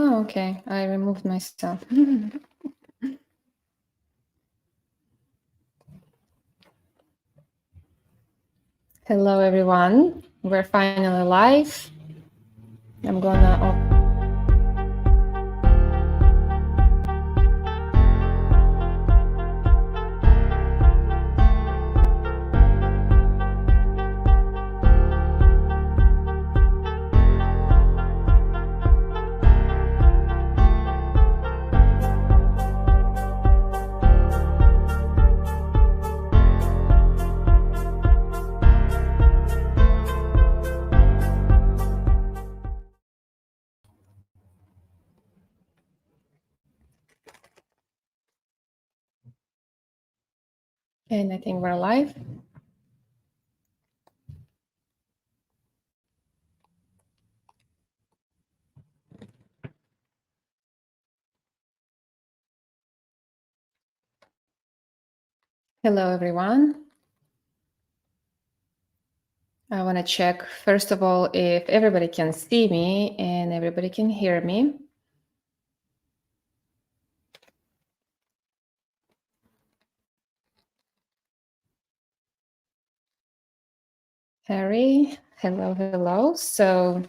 Oh, okay. I removed myself. Hello, everyone. We're finally live. I'm gonna and I think we're live. Hello, everyone. I want to check, first of all, if everybody can see me and everybody can hear me. Harry, hello, hello. So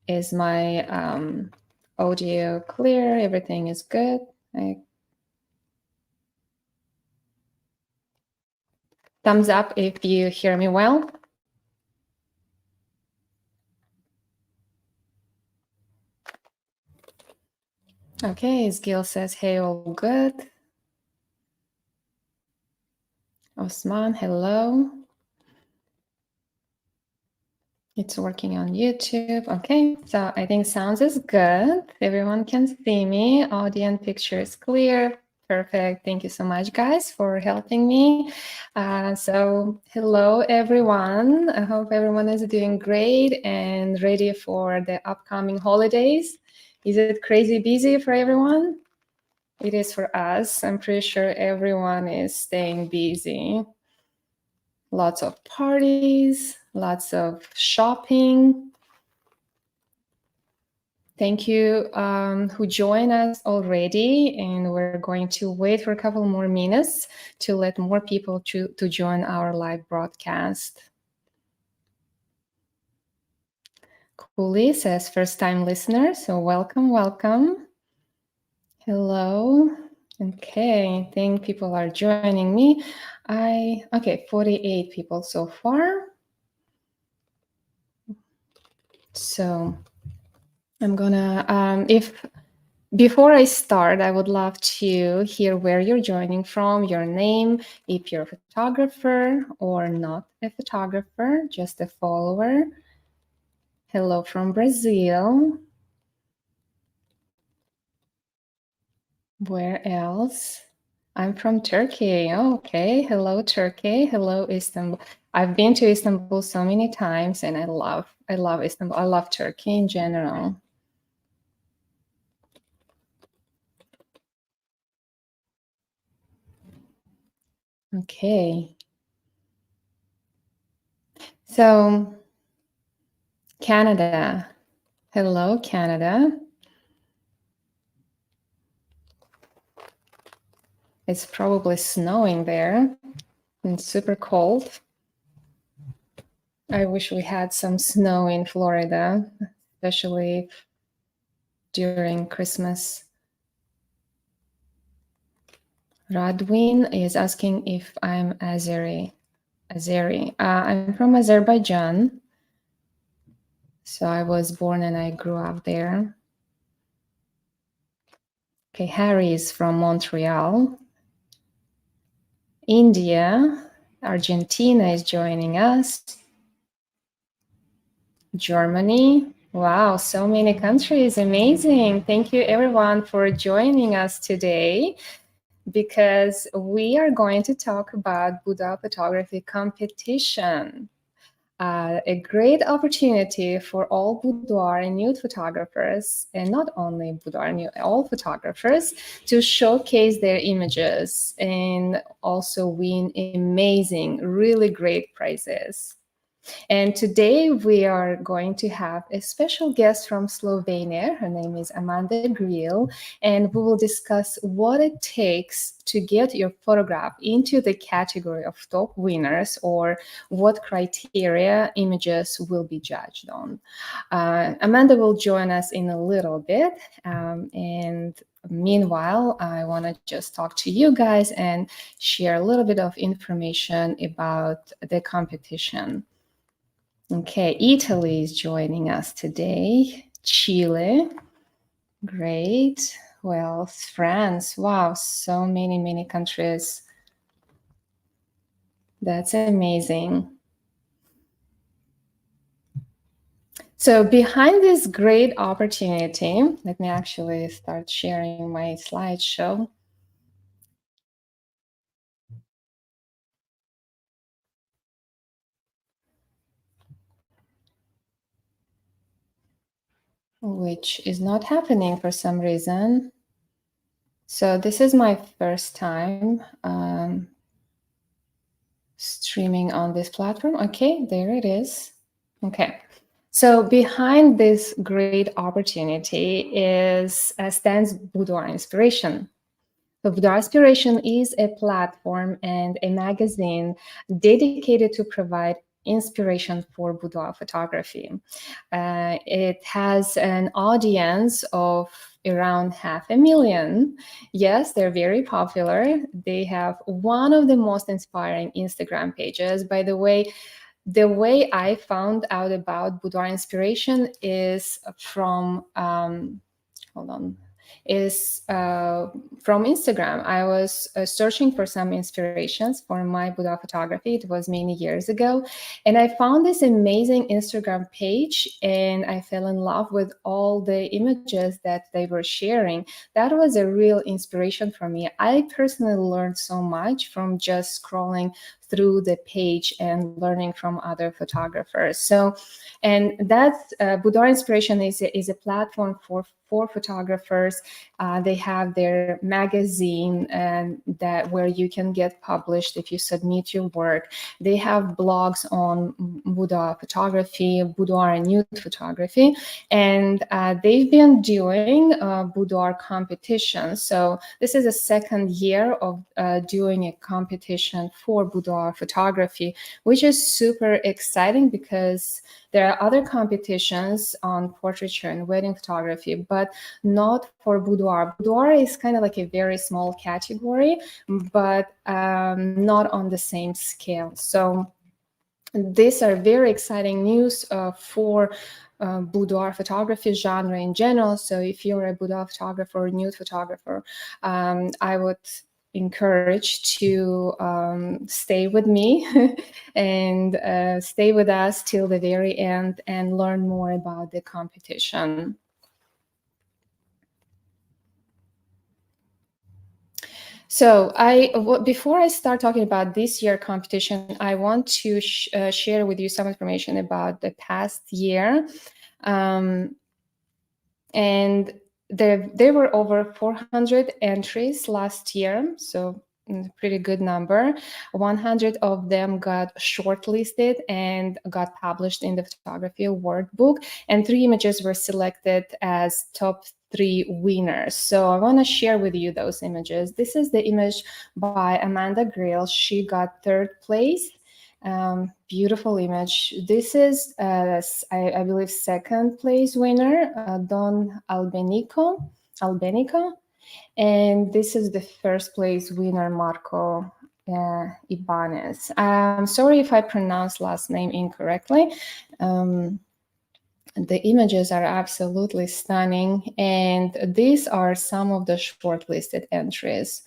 is my audio clear? Everything is good? Thumbs up if you hear me well. Okay, Gil says, hey, all good. Osman, hello. It's working on YouTube. Okay, so I think sounds is good. Everyone can see me. Audio and picture is clear. Perfect. Thank you so much, guys, for helping me. So hello, everyone. I hope everyone is doing great and ready for the upcoming holidays. Is it crazy busy for everyone? It is for us. I'm pretty sure everyone is staying busy. Lots of parties, lots of shopping. Thank you who joined us already, and we're going to wait for a couple more minutes to let more people to join our live broadcast. Cooley says first-time listener, so welcome, welcome. Hello. Okay, I think people are joining me. Okay, 48 people so far. So I'm gonna, before I start, I would love to hear where you're joining from, your name, if you're a photographer or not a photographer, just a follower. Hello from Brazil. Where else? I'm from Turkey. Oh, okay. Hello, Turkey. Hello, Istanbul. I've been to Istanbul so many times and I love Istanbul. I love Turkey in general. Okay. So, Canada. Hello, Canada. It's probably snowing there and super cold. I wish we had some snow in Florida, especially during Christmas. Radwin is asking if I'm Azeri. I'm from Azerbaijan. So I was born and I grew up there. Okay, Harry is from Montreal. India, Argentina is joining us. Germany. Wow, so many countries. Amazing. Thank you, everyone, for joining us today because we are going to talk about Boudoir Photography Competition. A great opportunity for all boudoir and nude photographers, and not only boudoir and nude, all photographers, to showcase their images and also win amazing, really great prizes. And today we are going to have a special guest from Slovenia. Her name is Amanda Grill, and we will discuss what it takes to get your photograph into the category of top winners, or what criteria images will be judged on. Amanda will join us in a little bit, and meanwhile, I want to just talk to you guys and share a little bit of information about the competition. Okay, Italy is joining us today. Chile, great. Well, France, wow, so many countries. That's amazing. So behind this great opportunity, let me actually start sharing my slideshow. Which is not happening for some reason. So this is my first time streaming on this platform. Okay, there it is. Okay. So behind this great opportunity stands Boudoir Inspiration. So Boudoir Inspiration is a platform and a magazine dedicated to provide inspiration for boudoir photography. It has an audience of around 500,000. Yes, they're very popular. They have one of the most inspiring Instagram pages. By the way I found out about Boudoir Inspiration is from hold on, from Instagram. I was searching for some inspirations for my boudoir photography. It was many years ago. And I found this amazing Instagram page, and I fell in love with all the images that they were sharing. That was a real inspiration for me. I personally learned so much from just scrolling through the page and learning from other photographers. So, and that's Boudoir Inspiration is a platform for photographers. They have their magazine and that where you can get published if you submit your work. They have blogs on boudoir photography, boudoir and nude photography, and they've been doing boudoir competitions. So this is the second year of doing a competition for boudoir photography, which is super exciting because there are other competitions on portraiture and wedding photography, but not for boudoir. Boudoir is kind of like a very small category, but not on the same scale. So these are very exciting news for boudoir photography genre in general. So if you're a boudoir photographer or nude photographer, I would encourage to stay with me and stay with us till the very end and learn more about the competition. So before I start talking about this year competition, I want to share with you some information about the past year. And there were over 400 entries last year, so pretty good number. 100 of them got shortlisted and got published in the Photography Award book, and 3 images were selected as top 3 winners. So I want to share with you those images. This is the image by Amanda Grill. She got 3rd place. Beautiful image. This is, I believe, 2nd place winner, Don Albenico, and this is the 1st place winner, Marco Ibanez. I'm sorry if I pronounced last name incorrectly. The images are absolutely stunning, and these are some of the shortlisted entries.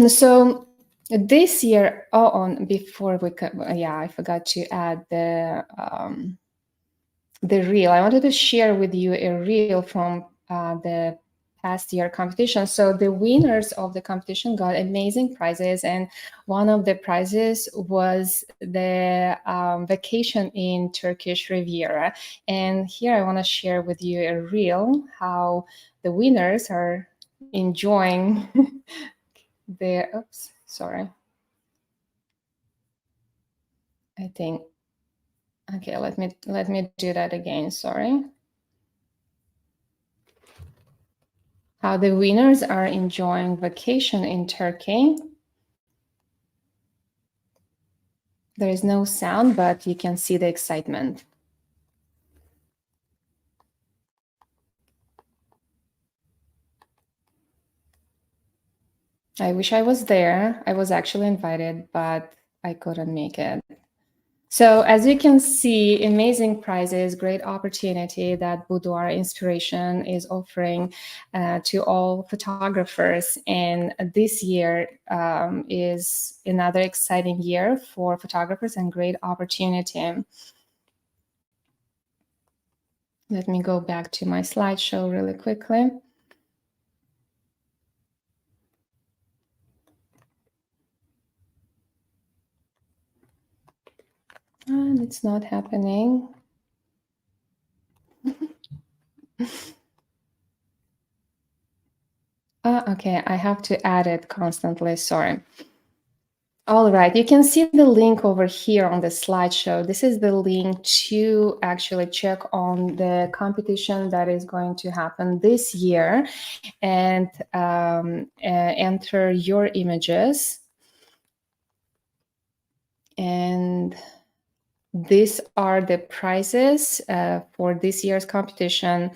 So this year, before we could, I forgot to add the reel. I wanted to share with you a reel from the past year competition. So the winners of the competition got amazing prizes, and one of the prizes was the vacation in Turkish Riviera. And here I want to share with you a reel how the winners are enjoying there. Oops, sorry. I think, okay, let me do that again, sorry. How the winners are enjoying vacation in Turkey. There is no sound, but you can see the excitement. I wish I was there. I was actually invited, but I couldn't make it. So as you can see, amazing prizes, great opportunity that Boudoir Inspiration is offering to all photographers. And this year is another exciting year for photographers and great opportunity. Let me go back to my slideshow really quickly. And it's not happening. Okay, I have to add it constantly, sorry. All right, you can see the link over here on the slideshow. This is the link to actually check on the competition that is going to happen this year and enter your images. And these are the prizes for this year's competition.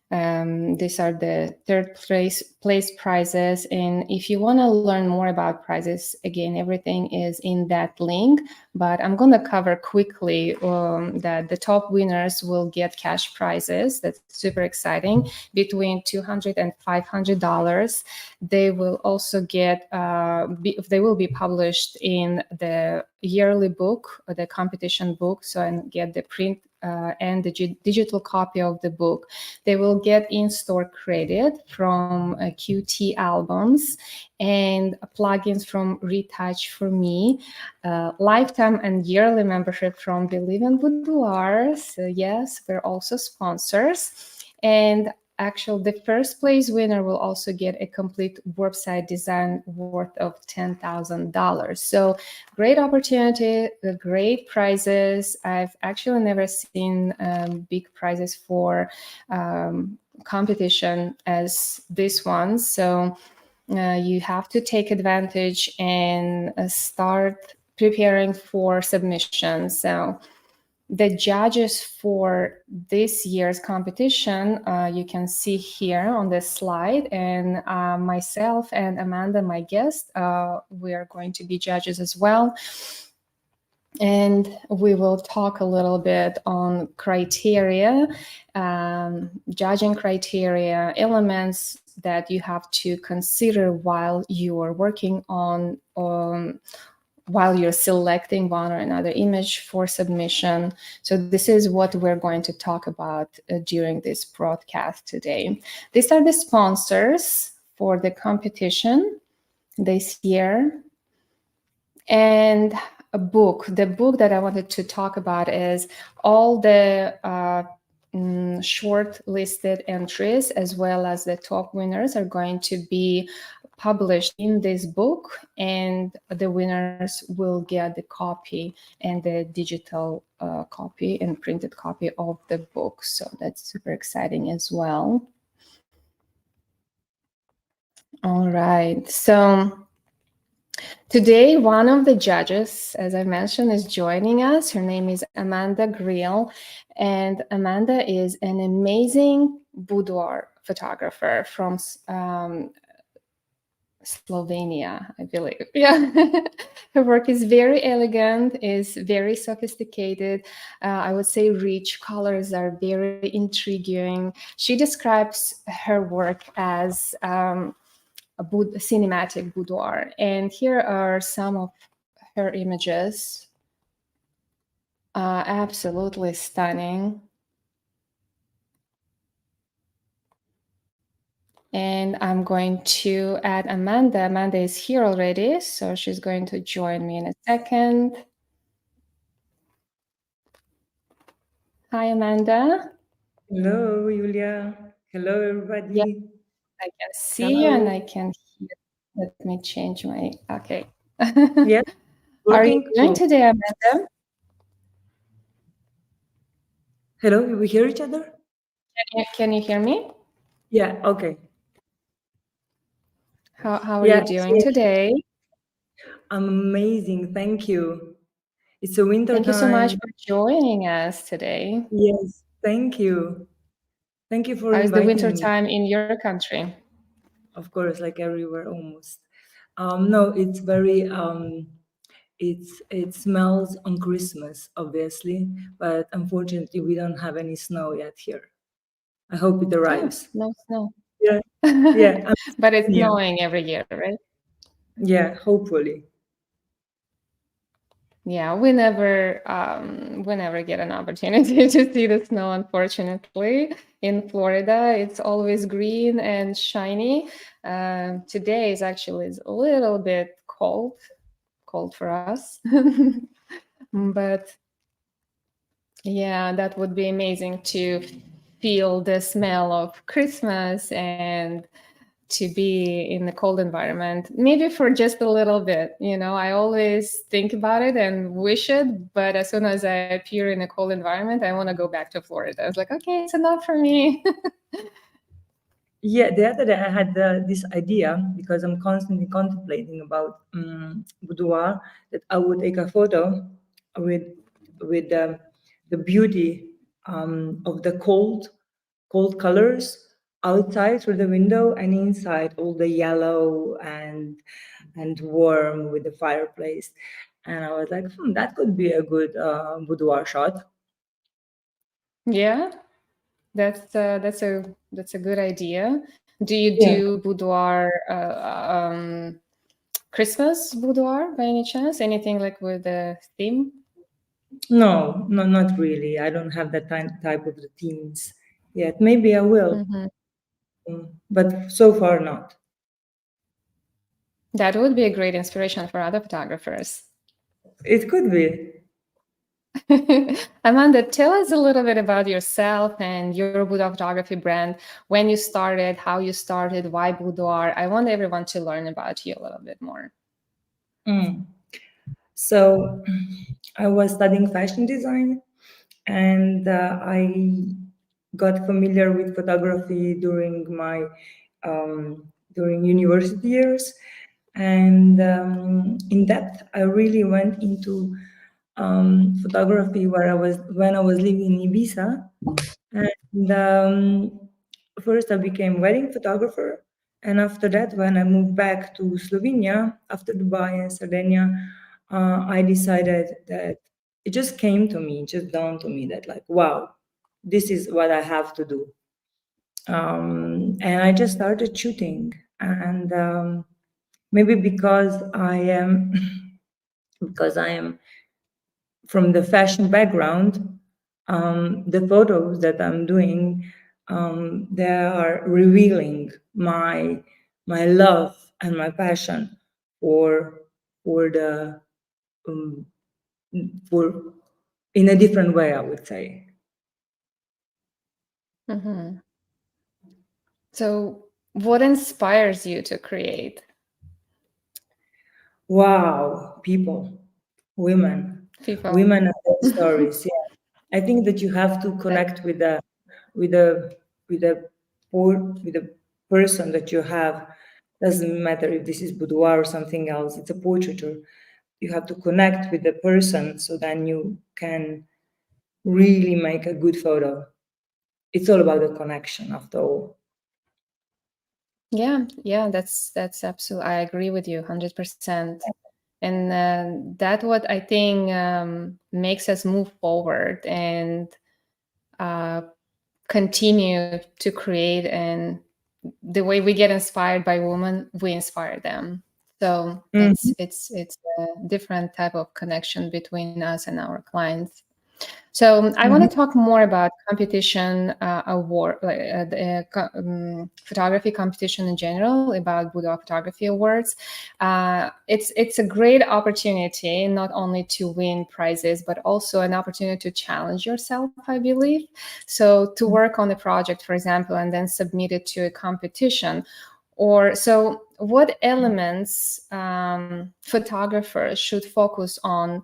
These are the third place prizes. And if you want to learn more about prizes, again, everything is in that link. But I'm going to cover quickly that the top winners will get cash prizes. That's super exciting, between $200 and $500. They will also get, they will be published in the yearly book, the competition book, so and get the print and the digital copy of the book. They will get in-store credit from QT albums and plugins from Retouch for Me, lifetime and yearly membership from Believe in Boudoir. So yes, we're also sponsors. And actually, the first place winner will also get a complete website design worth of $10,000. So great opportunity, great prizes. I've actually never seen big prizes for competition as this one. So you have to take advantage and start preparing for submission. So the judges for this year's competition, you can see here on this slide, and myself and Amanda, my guest, we are going to be judges as well. And we will talk a little bit on criteria, judging criteria, elements that you have to consider while you are working on while you're selecting one or another image for submission. So this is what we're going to talk about during this broadcast today. These are the sponsors for the competition this year. And the book that I wanted to talk about is all the short-listed entries, as well as the top winners, are going to be published in this book, and the winners will get the copy and the digital copy and printed copy of the book. So that's super exciting as well. All right, so today, one of the judges, as I mentioned, is joining us. Her name is Amanda Grill, and Amanda is an amazing boudoir photographer from Slovenia, I believe. Yeah, her work is very elegant, is very sophisticated. I would say rich colors are very intriguing. She describes her work as a cinematic boudoir. And here are some of her images. Absolutely stunning. And I'm going to add Amanda. Amanda is here already, so she's going to join me in a second. Hi, Amanda. Hello, Julia. Hello, Yeah, everybody. I can see you and Hello. I can hear. Let me change my. Okay. Yeah, How are you working doing too. today, Amanda? Hello, we hear each other? Can you hear me? Yeah, okay. How are Yeah, you doing today? I'm amazing. Thank you. It's a winter Thank you so much time. for joining us today. Yes, thank you. Thank you for How is the winter inviting me. time in your country? Of course, like everywhere almost. No, it's very it smells on Christmas, obviously, but unfortunately we don't have any snow yet here. I hope it Oh, arrives. no snow. Yeah, yeah, I'm But it's yeah, snowing every year, right? yeah, hopefully. Yeah, we never get an opportunity to see the snow, unfortunately. In Florida, it's always green and shiny. Today is a little bit cold for us. But yeah, that would be amazing to feel the smell of Christmas and to be in a cold environment, maybe for just a little bit. I always think about it and wish it, but as soon as I appear in a cold environment, I want to go back to Florida. I was like, okay, it's enough for me. Yeah, the other day I had this idea because I'm constantly contemplating about boudoir that I would take a photo with with the beauty of the cold colors outside through the window and inside all the yellow and warm with the fireplace. And I was like, that could be a good boudoir shot. Yeah, that's a good idea. Do you Yeah. do boudoir Christmas boudoir by any chance? Anything like with a theme? No, no, not really. I don't have that type of routines yet. Maybe I will, Mhm. but so far not. That would be a great inspiration for other photographers. It could be. Amanda, tell us a little bit about yourself and your boudoir photography brand, when you started, how you started, why boudoir. I want everyone to learn about you a little bit more. Mm. So I was studying fashion design, and I got familiar with photography during university years, and in depth, I really went into photography where I was when I was living in Ibiza. And first, I became wedding photographer, and after that, when I moved back to Slovenia after Dubai and Sardinia, I decided that it just came to me, it just dawned to me that like, wow, this is what I have to do. And I just started shooting, and maybe because I am because I am from the fashion background, the photos that I'm doing, they are revealing my love and my passion for for the um, for in a different way, I would say. Mhm. So, what inspires you to create? Wow, people, women, People. women and their stories. Yeah, I think that you have to That, connect with the with the with the person that you have. Doesn't matter if this is boudoir or something else. It's a portraiture. You have to connect with the person so then you can really make a good photo. It's all about the connection after all. yeah, that's absolutely, I agree with you 100%. And that what I think makes us move forward and uh, continue to create, and the way we get inspired by women, we inspire them. So it's Mhm, it's it's a different type of connection between us and our clients. So I want mhm. to talk more about competition award, like photography competition in general, about Boudoir Photography Awards. It's a great opportunity not only to win prizes, but also an opportunity to challenge yourself, I believe. So to work on a project, for example, and then submit it to a competition. Or so what elements photographers should focus on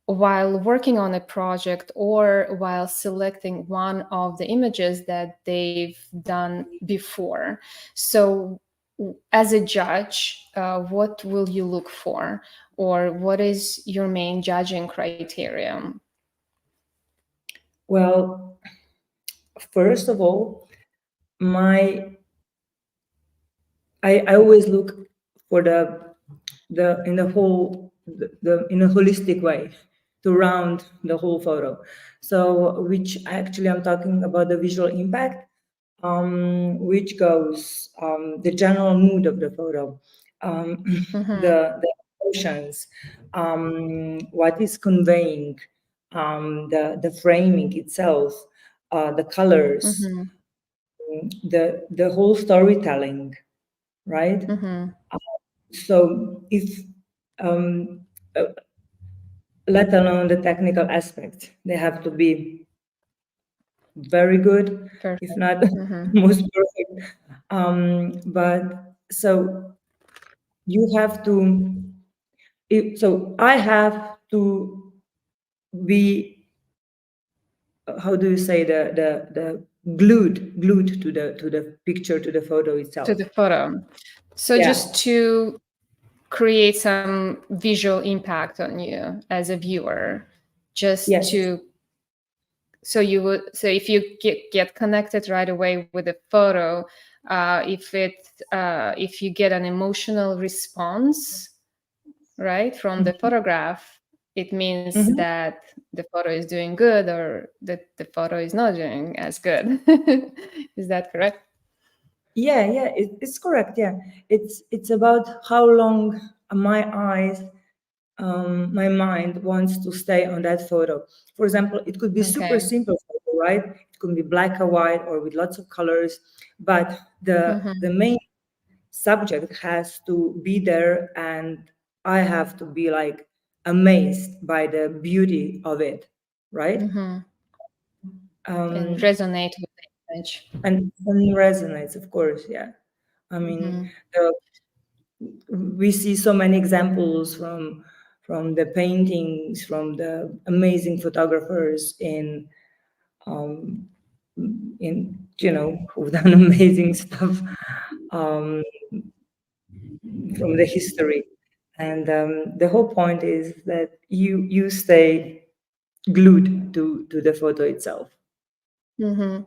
while working on a project or while selecting one of the images that they've done before? So as a judge, what will you look for, or what is your main judging criteria? Well, first of all, I always look for the in the whole the in a holistic way to round the whole photo. So which actually I'm talking about the visual impact, which goes the general mood of the photo, the emotions, what is conveying, the framing itself, the colors, the whole storytelling, right? So if uh, let alone the technical aspect, they have to be very good, Perfect. if not most perfect. But so you have to. So I have to be. How do you say the glued to the picture, to the photo To itself? the photo. So Yeah. just to create some visual impact on you as a viewer, just Yes. to, so you would, so if you get connected right away with the photo, if you get an emotional response, right, from the photograph, it means Mhm. that the photo is doing good, or that the photo is not doing as good. Is that correct? Yeah, yeah, it's correct. Yeah, it's about how long my eyes, my mind wants to stay on that photo. For example, it could be super Okay. simple photo, right? It could be black or white or with lots of colors, but the main subject has to be there, and I have to be like amazed by the beauty of it, right? And Um, resonate with the image. and resonates, of course. Yeah, I mean, the we see so many examples from the paintings, from the amazing photographers um, in who've done amazing stuff um, from the history. And the whole point is that you stay glued to the photo itself. You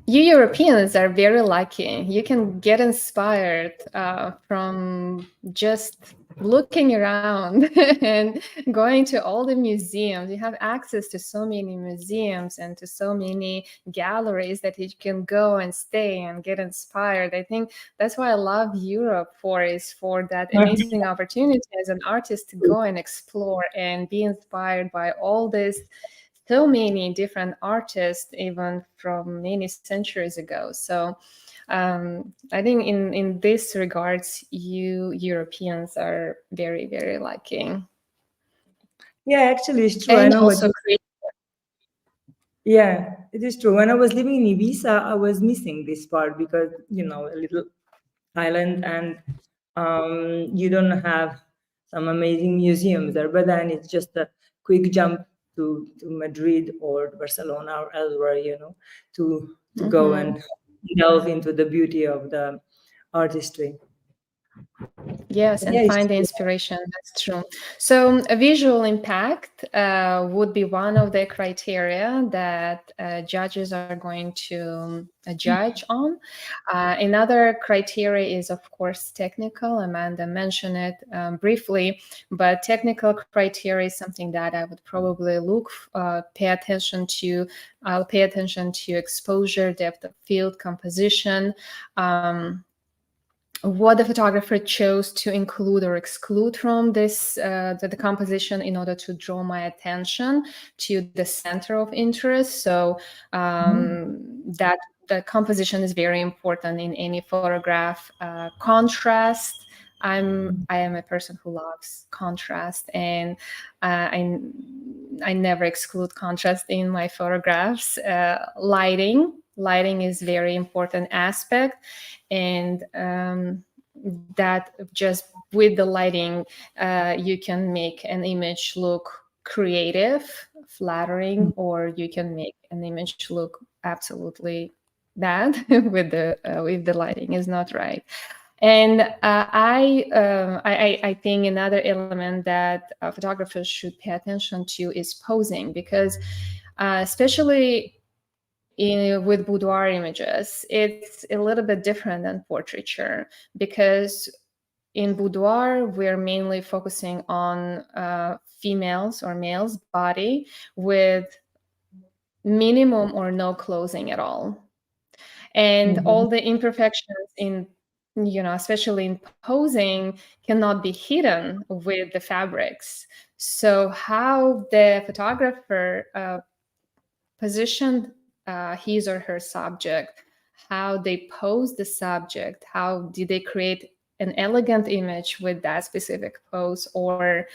Europeans are very lucky. You can get inspired from just looking around and going to all the museums. You have access to so many museums and to so many galleries that you can go and stay and get inspired. I think that's why I love Europe for that amazing opportunity as an artist to go and explore and be inspired by all this, so many different artists, even from many centuries ago. So I think in this regards, you Europeans are very, very lucky. Yeah, actually, it's true. I And know what also you. Yeah, it is true. When I was living in Ibiza, I was missing this part because a little island, and you don't have some amazing museums there. But then it's just a quick jump to Madrid or Barcelona or elsewhere, to go and delve into the beauty of the artistry. Yes, But yeah, and it's find the true. inspiration. That's true. So, a visual impact would be one of the criteria that judges are going to judge on. Another criteria is, of course, technical. Amanda mentioned it briefly, but technical criteria is something that I would probably pay attention to. I'll pay attention to exposure, depth of field, composition. What the photographer chose to include or exclude from this the composition in order to draw my attention to the center of interest. So that the composition is very important in any photograph. Contrast. I am a person who loves contrast, and I never exclude contrast in my photographs. Lighting is very important aspect, and that just with the lighting, you can make an image look creative, flattering, or you can make an image look absolutely bad with the if the lighting is not right. And I think another element that photographers should pay attention to is posing, because especially with boudoir images, it's a little bit different than portraiture, because in boudoir, we're mainly focusing on females or males' body with minimum or no clothing at all. And all the imperfections in, especially in posing, cannot be hidden with the fabrics. So how the photographer positioned his or her subject, how they pose the subject, how did they create an elegant image with that specific pose, or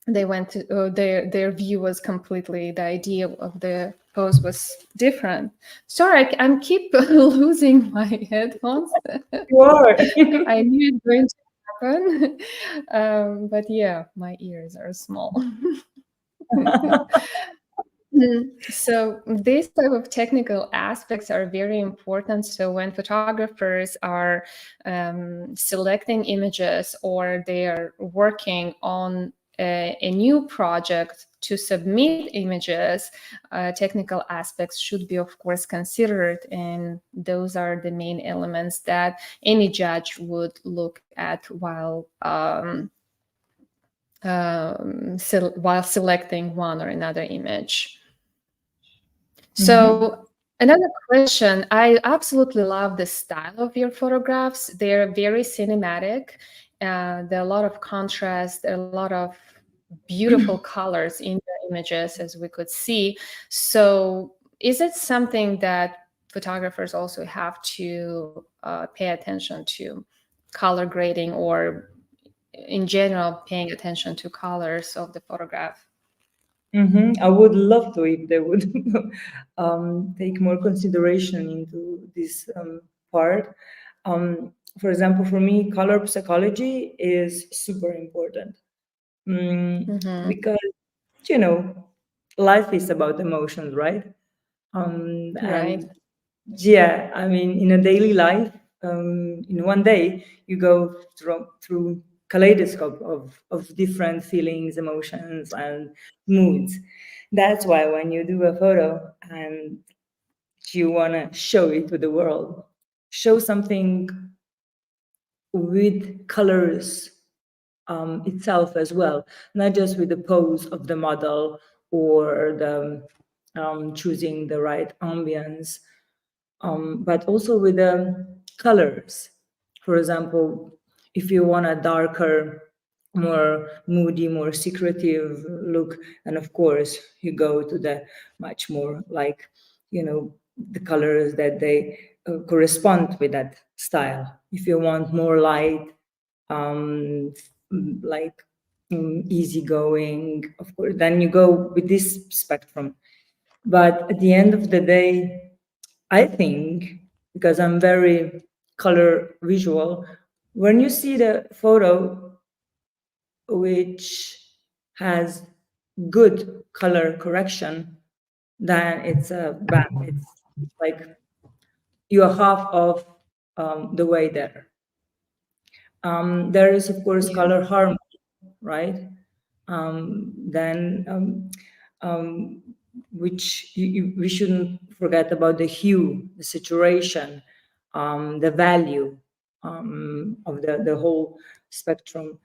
they went to their view was completely, the idea of the pose was different. Sorry, I'm keep losing my headphones. You are. I knew it's going to happen, but yeah, my ears are small. So these type of technical aspects are very important. So when photographers are selecting images, or they are working on a new project to submit images, technical aspects should be, of course, considered. And those are the main elements that any judge would look at while while selecting one or another image. So another question, I absolutely love the style of your photographs. They're very cinematic. There are a lot of contrast, there are a lot of beautiful colors in the images, as we could see. So is it something that photographers also have to pay attention to, color grading, or in general paying attention to colors of the photograph? I would love to if they would take more consideration into this part. For example, for me, color psychology is super important, because life is about emotions, right? Right. And yeah, I mean, in a daily life, in one day, you go through kaleidoscope of different feelings, emotions, and moods. That's why when you do a photo and you want to show it to the world, show something with colors itself as well, not just with the pose of the model or the choosing the right ambience, but also with the colors. For example, if you want a darker, more moody, more secretive look, and of course you go to the much more like, the colors that they correspond with that style. If you want more light, like easygoing, of course, then you go with this spectrum. But at the end of the day, I think, because I'm very color visual, when you see the photo which has good color correction, then it's a bang. It's like you're half of the way there. There is, of course, Yeah. color harmony, right? Then which we shouldn't forget about the hue, the saturation, the value of the whole spectrum.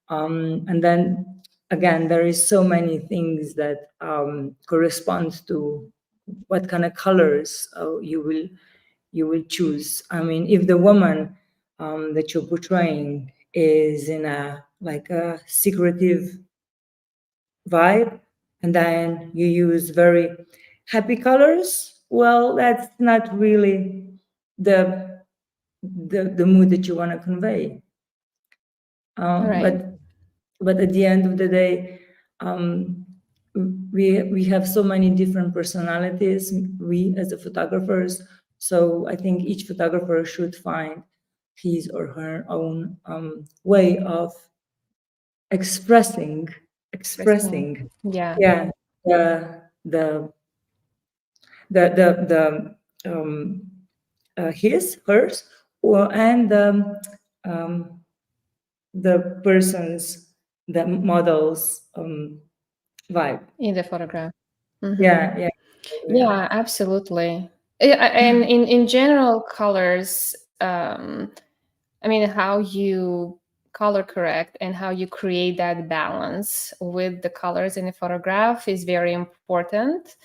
And then again, there is so many things that correspond to what kind of colors you will choose. I mean, if the woman that you're portraying is in a like a secretive vibe, and then you use very happy colors, well, that's not really the mood that you want to convey. Right. But at the end of the day, we have so many different personalities, we as the photographers. So I think each photographer should find his or her own way of expressing Interesting. expressing Yeah, yeah the the the his hers or and um, the person's the model's vibe. in the photograph. Yeah, Mm-hmm. yeah, yeah. Yeah, absolutely. And in general, colors. I mean, how you color correct and how you create that balance with the colors in a photograph is very important.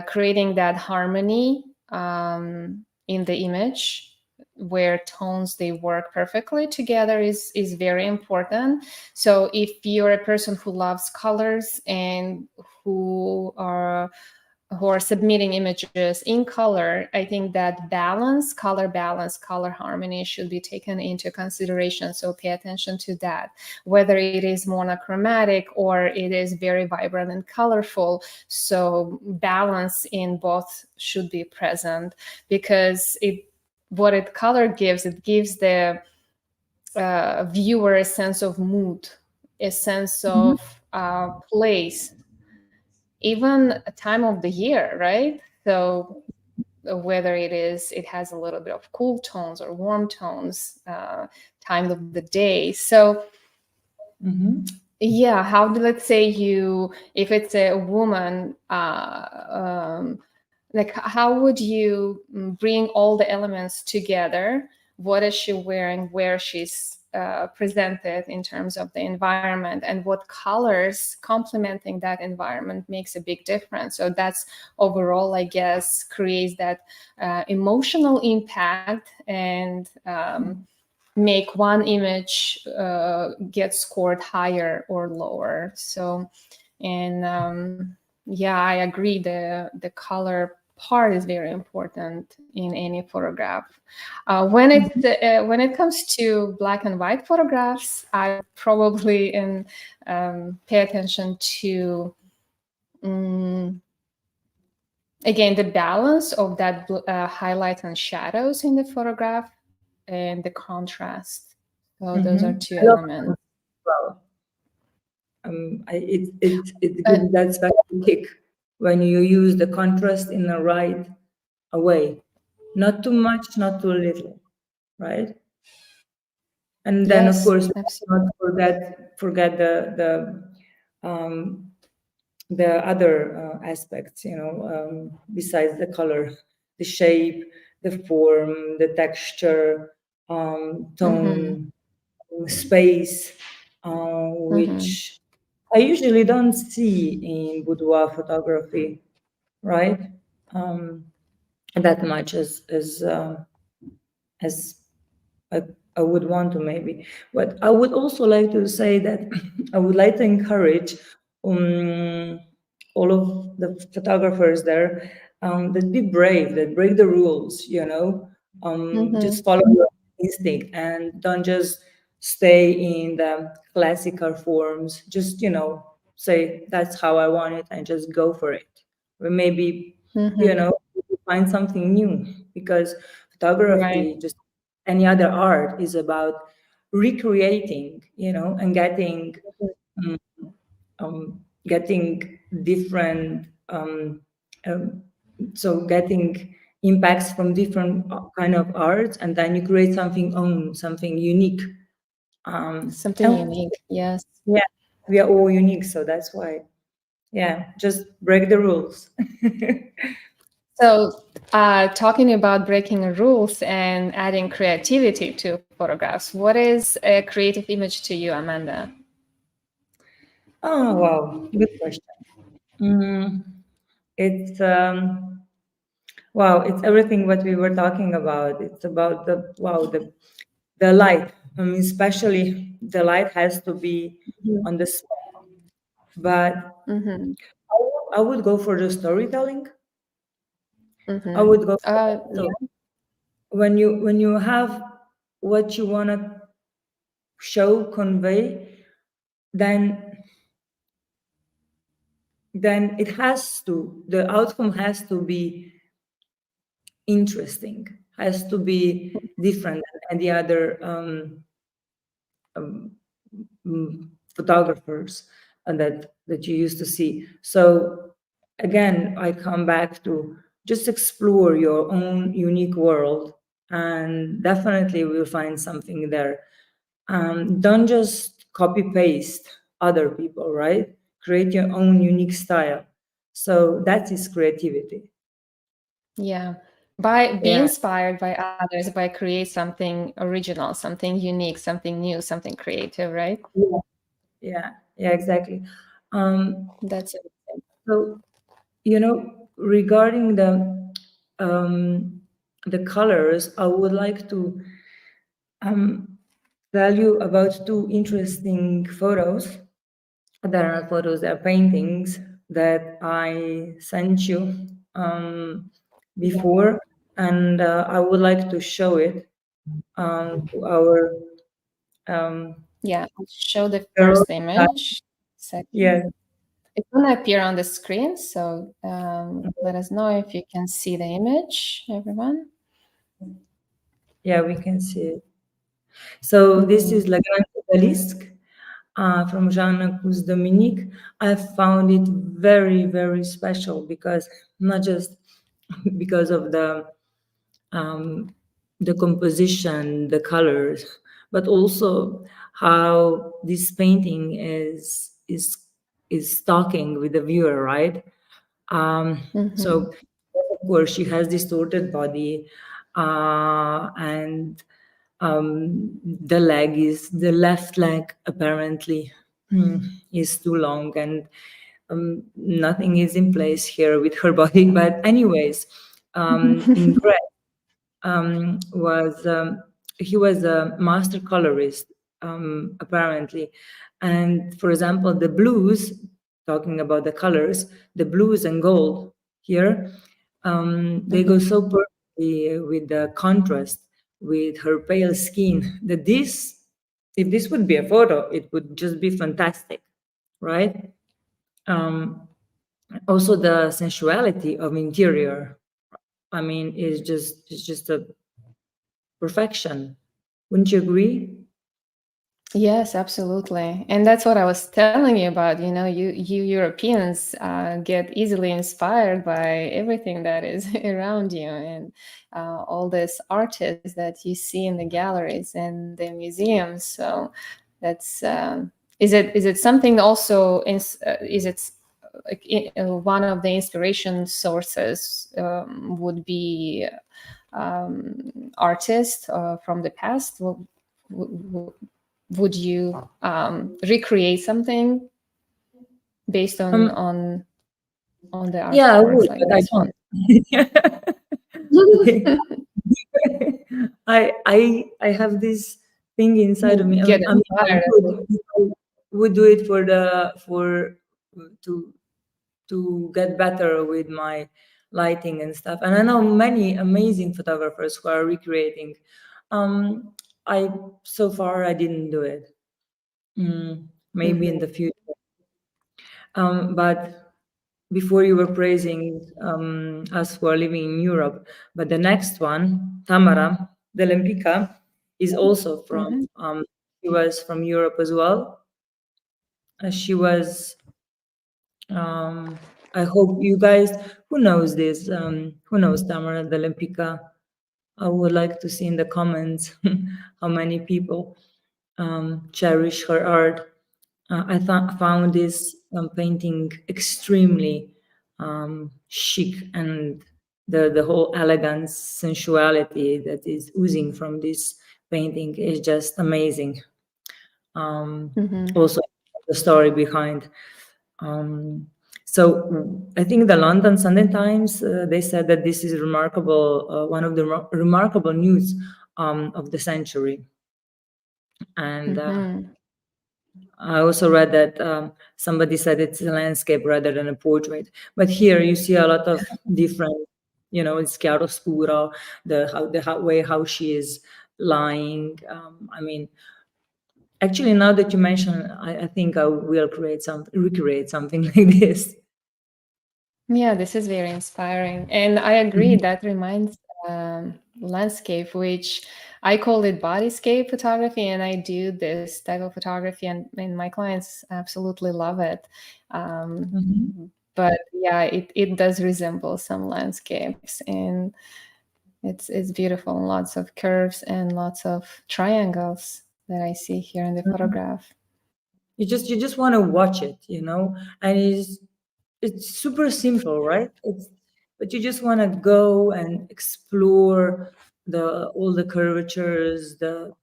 Creating that harmony in the image where tones they work perfectly together is very important. So if you're a person who loves colors and who are who are submitting images in color, I think that balance, color harmony should be taken into consideration. So pay attention to that, whether it is monochromatic or it is very vibrant and colorful. So balance in both should be present because what it color gives, it gives the viewer a sense of mood, a sense Mhm. of place, even a time of the year, right? So whether it has a little bit of cool tones or warm tones, time of the day. So Mhm. yeah, how do, let's say you, if it's a woman, like how would you bring all the elements together? What is she wearing, where she's presented in terms of the environment, and what colors complementing that environment makes a big difference. So that's overall, I guess, creates that emotional impact and make one image get scored higher or lower. So, and yeah, I agree. The color part is very important in any photograph. When it comes to black and white photographs, I probably pay attention to again the balance of that highlights and shadows in the photograph and the contrast. So those are Mhm. two I love elements. well. It Uh, gives that special kick when you use the contrast in the right way, not too much, not too little, right? And then, of yes, course, absolutely. not forget um, the other aspects, besides the color, the shape, the form, the texture, Mm-hmm. tone, space, Mm-hmm. which I usually don't see in boudoir photography, right? Um, that much as I, I would want to maybe. But I would also like to say that I would like to encourage um, all of the photographers there that be brave, that break the rules, Mm-hmm. just follow your instinct and don't just stay in the classical forms. Just, say that's how I want it and just go for it. Or maybe, you Mm-hmm. know, find something new because Right. photography, just any other art, is about recreating, and um, getting different, um, so getting impacts from different kind of arts, and then you create something own, something unique. Something And unique. Yes. yeah, we are all unique, so that's why. Yeah, just break the rules. So, talking about breaking rules and adding creativity to photographs, what is a creative image to you, Amanda? Oh wow, good question. Mm, it's wow, it's everything what we were talking about. It's about the light. I mean, especially the light has to be on the spot. But Mm-hmm. I would go for the storytelling. I Mm-hmm. would go for that. Yeah. So when you have what you wanna show, convey, then the outcome has to be interesting. has to be different than any other photographers that you used to see. So again, I come back to just explore your own unique world, and definitely we'll find something there. Don't just copy paste other people, right? Create your own unique style. So that is creativity. Yeah. By be Yeah, inspired by others, by create something original, something unique, something new, something creative, right? yeah, yeah, exactly. Um, That's it. so regarding the colors, I would like to tell you about two interesting photos. There are photos, there are paintings that I sent you before, and I would like to show it to our Yeah, I'll show the girls. first image. Second. Yeah, It's gonna appear on the screen, so let us know if you can see the image, everyone. yeah, we can see it. So this is Mhm. La Grande Obelisk from Jean-Jacques Dominique. I found it very, very special because not just because of um, the composition, the colors, but also how this painting is talking with the viewer, right? Mhm. So of course she has distorted body, and the left leg apparently is too long, and nothing is in place here with her body. But anyways, in Greg was he was a master colorist apparently, and for example the blues, talking about the colors, the blues and gold here, they go Mhm. so perfectly with the contrast with her pale skin that this, if this would be a photo, it would just be fantastic, right? um, Also the sensuality of interior, I mean, is just a perfection. Wouldn't you agree? Yes, absolutely. And that's what I was telling you about. You know, you Europeans get easily inspired by everything that is around you, and all these artists that you see in the galleries and the museums. So that's is it something also is it one of the inspiration sources would be artists from the past? Would you recreate something based Um, on the yeah, I artworks would, like but I this one? don't. I have this thing inside of me. You get I mean, I inspired. would do it for to get better with my lighting and stuff. And I know many amazing photographers who are recreating. Um, I so far I didn't do it. Maybe in Mhm. the future. But before you were praising us who are living in Europe, but the next one, Tamara Delempica, is also from. Mhm. She was from Europe as well. She was. I hope you guys, who knows this, who knows Tamara Delempica. I would like to see in the comments how many people cherish her art. Found this painting extremely chic, and the whole elegance, sensuality that is oozing from this painting is just amazing. Mhm. Also, the story behind. Um, so I think the London Sunday Times, they said that this is remarkable, one of the remarkable news of the century. And Mhm. I also read that somebody said it's a landscape rather than a portrait. But here you see a lot of different, it's chiaroscuro, way how she is lying. I mean, actually, now that you mention, I think I will recreate something like this. Yeah, this is very inspiring, and I agree. Mhm. That reminds landscape, which I call it bodyscape photography, and I do this type of photography, and my clients absolutely love it. But yeah, it does resemble some landscapes, and it's beautiful, and lots of curves and lots of triangles that I see here in the photograph. You just want to watch it, you know, and it's super simple, right? But you just want to go and explore all the curvatures, the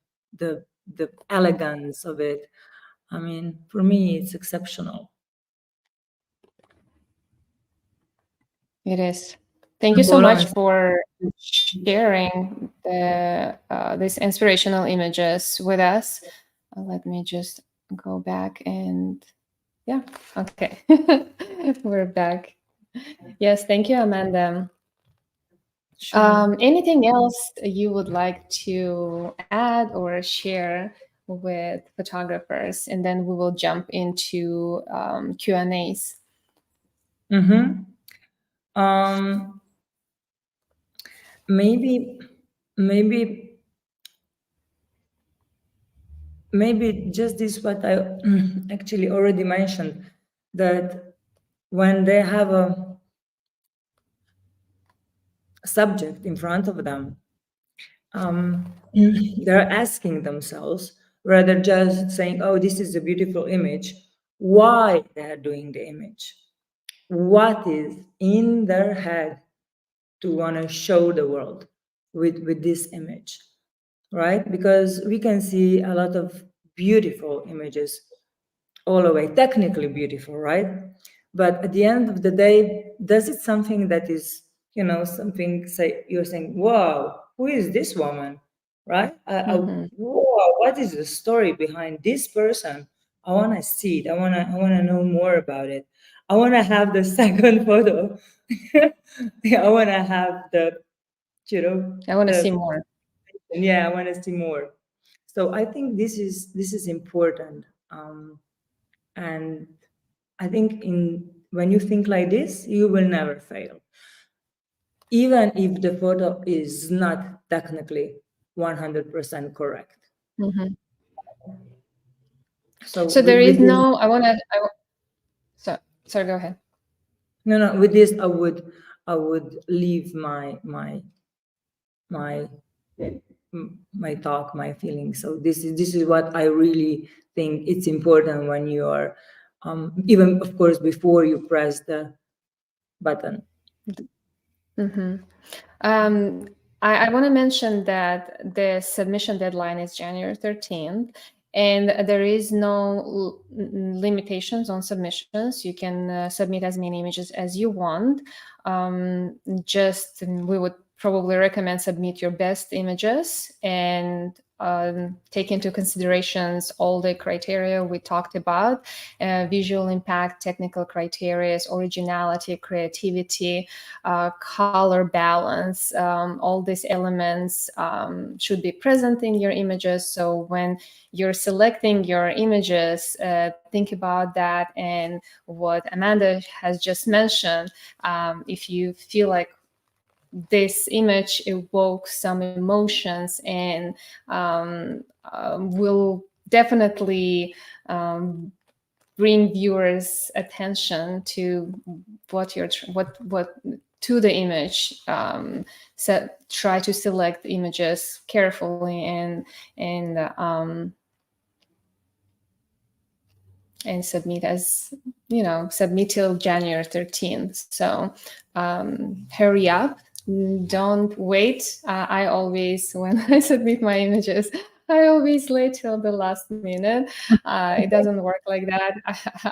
elegance of it. I mean, for me, it's exceptional. It is. Thank you so Bolo much and for sharing these inspirational images with us. Let me just go back and yeah, okay. We're back. Yes, thank you, Amanda. sure. Anything else you would like to add or share with photographers? And then we will jump into Q&As. Mm-hmm. Um, maybe, maybe, maybe just this what I actually already mentioned, that when they have a subject in front of them, they're asking themselves, rather just saying, oh, this is a beautiful image, why they're doing the image. What is in their head to want to show the world with this image, right? Because we can see a lot of beautiful images all the way, technically beautiful, right? But at the end of the day, does it something that is, you know, something say you're saying, wow, who is this woman, right? Wow, what is the story behind this person? I want to see it. I want to know more about it. I want to have the second photo. I want to have the, you know, I want to see the, more. yeah, I want to see more. So I think this is important. And I think in when you think like this, you will never fail, even if the photo is not technically 100% correct. Mhm. So So there is with this, no, so, sorry, go ahead. no, with this, I would leave my my talk, my feelings. So this is what I really think it's important when you are, even of course before you press the button. Mhm. Um, I want to mention that the submission deadline is January 13th, and there is no limitations on submissions. You can submit as many images as you want. Just we would probably recommend submit your best images and take into considerations all the criteria we talked about: visual impact, technical criteria, originality, creativity, color balance. All these elements should be present in your images. So when you're selecting your images, think about that. And what Amanda has just mentioned, if you feel like this image evokes some emotions and will definitely bring viewers' attention to what you're what to the image. Try to select images carefully and submit as submit till January 13th. So hurry up, don't wait. I always, when I submit my images, I always wait till the last minute. It doesn't work like that.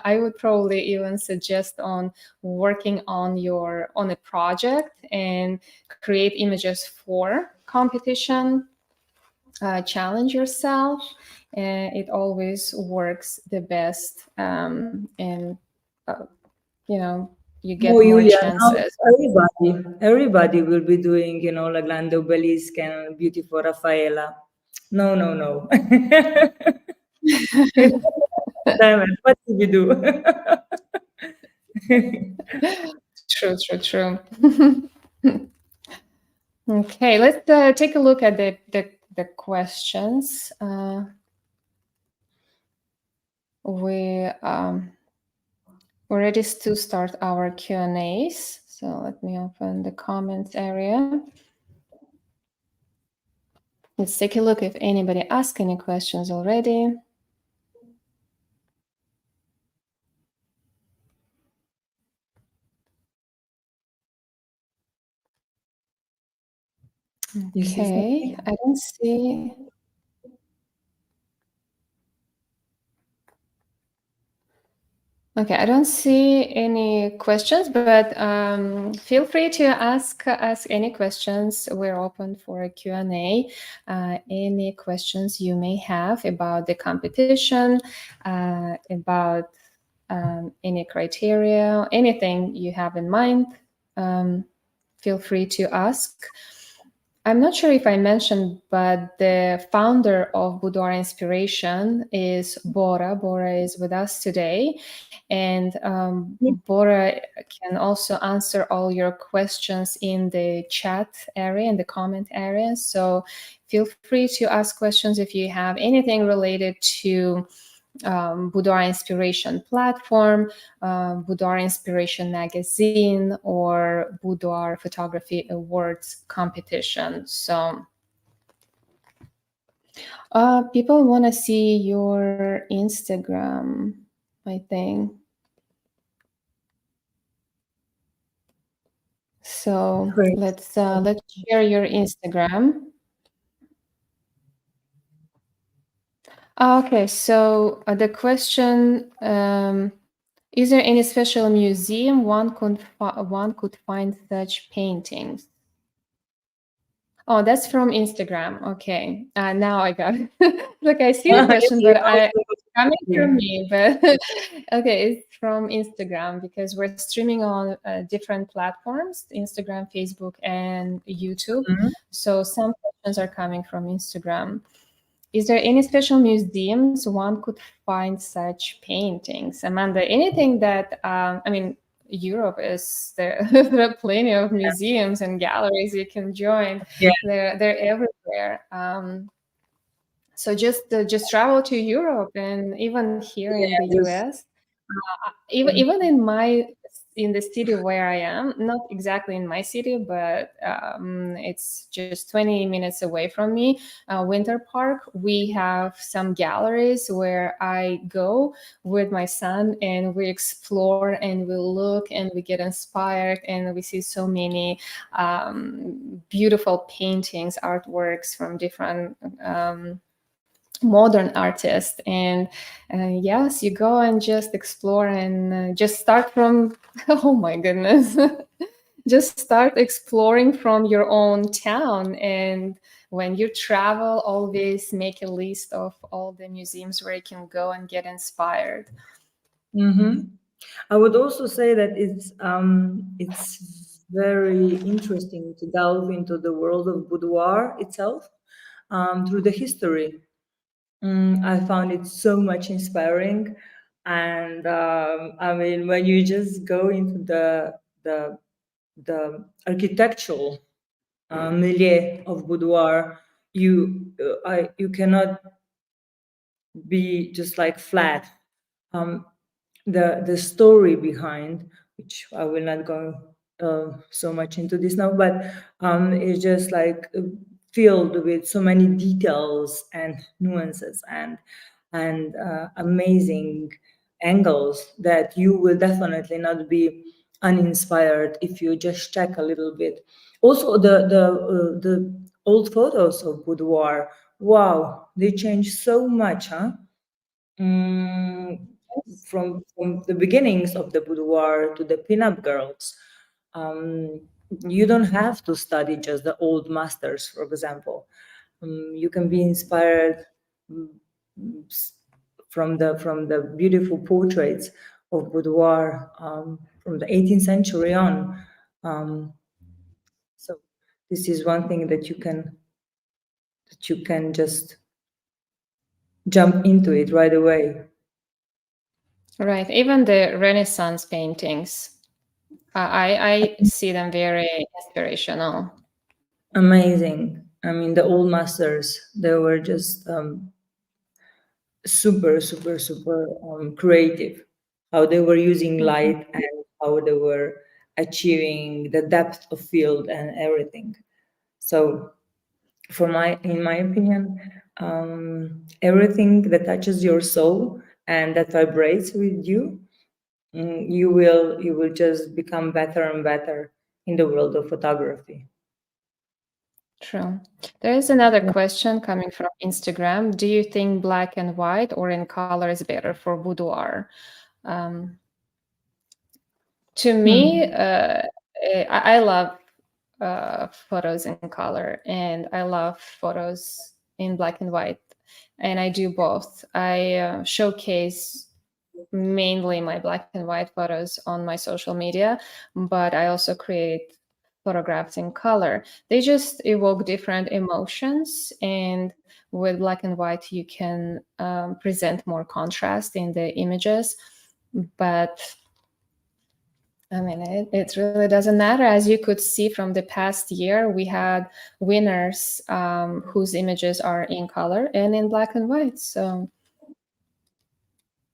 I would probably even suggest on working on a project and create images for competition. Challenge yourself, and it always works the best. And uh, you get Oh, more Julia, now chances. everybody will be doing, you know, like Lando Belisca and Beautiful Raffaella. No, no, no. Damn it, what did you do? True, true, true. Okay, let's take a look at the questions. We're ready to start our Q&As. So let me open the comments area. Let's take a look if anybody asked any questions already. Okay, I don't see. Okay, I don't see any questions, but feel free to ask any questions. We're open for a Q&A. Any questions you may have about the competition, about any criteria, anything you have in mind, feel free to ask. I'm not sure if I mentioned, but the founder of Boudoir Inspiration is Bora. Bora is with us today. And Bora can also answer all your questions in the chat area, in the comment area. So feel free to ask questions if you have anything related to Boudoir Inspiration platform, Boudoir Inspiration magazine, or Boudoir Photography Awards competition. So people want to see your Instagram, I think. So let's share your Instagram. Okay, so the question, is there any special museum one could find such paintings? Oh, that's from Instagram. Okay, now I got it. Look, I see the question, but it's coming from me. But okay, it's from Instagram because we're streaming on different platforms: Instagram, Facebook, and YouTube. So some questions are coming from Instagram. Is there any special museums one could find such paintings? Amanda, anything that, I mean, Europe is there, there are plenty of museums and galleries you can join. Yeah. They're everywhere. So just travel to Europe, and even here in the US, even in the city where I am, not exactly in my city, but it's just 20 minutes away from me, Winter Park, we have some galleries where I go with my son and we explore and we look and we get inspired and we see so many beautiful paintings, artworks from different modern artist. And yes, you go and just explore and just start from oh my goodness, just start exploring from your own town. And when you travel, always make a list of all the museums where you can go and get inspired. I would also say that it's very interesting to delve into the world of boudoir itself through the history. I found it so much inspiring, and I mean, when you just go into the architectural milieu of boudoir, you cannot be just like flat. The story behind, which I will not go so much into this now, but it's just like filled with so many details and nuances and amazing angles that you will definitely not be uninspired if you just check a little bit. Also, the old photos of boudoir, wow, they changed so much, huh? From the beginnings of the boudoir to the pinup girls. You don't have to study just the old masters, for example. You can be inspired from the beautiful portraits of boudoir from the 18th century on. So this is one thing that you can just jump into it right away. Right, even the Renaissance paintings, I see them very inspirational. amazing. I mean, the old masters, they were just super, super, super creative. How they were using light and how they were achieving the depth of field and everything. So, in my opinion, everything that touches your soul and that vibrates with you, you will just become better and better in the world of photography. True. There is another question coming from Instagram. Do you think black and white or in color is better for boudoir? Um, to me, Hmm. I love photos in color and I love photos in black and white. And I do both. I showcase mainly my black and white photos on my social media, but I also create photographs in color. They just evoke different emotions, and with black and white, you can present more contrast in the images. But I mean, it really doesn't matter. As you could see from the past year, we had winners whose images are in color and in black and white. So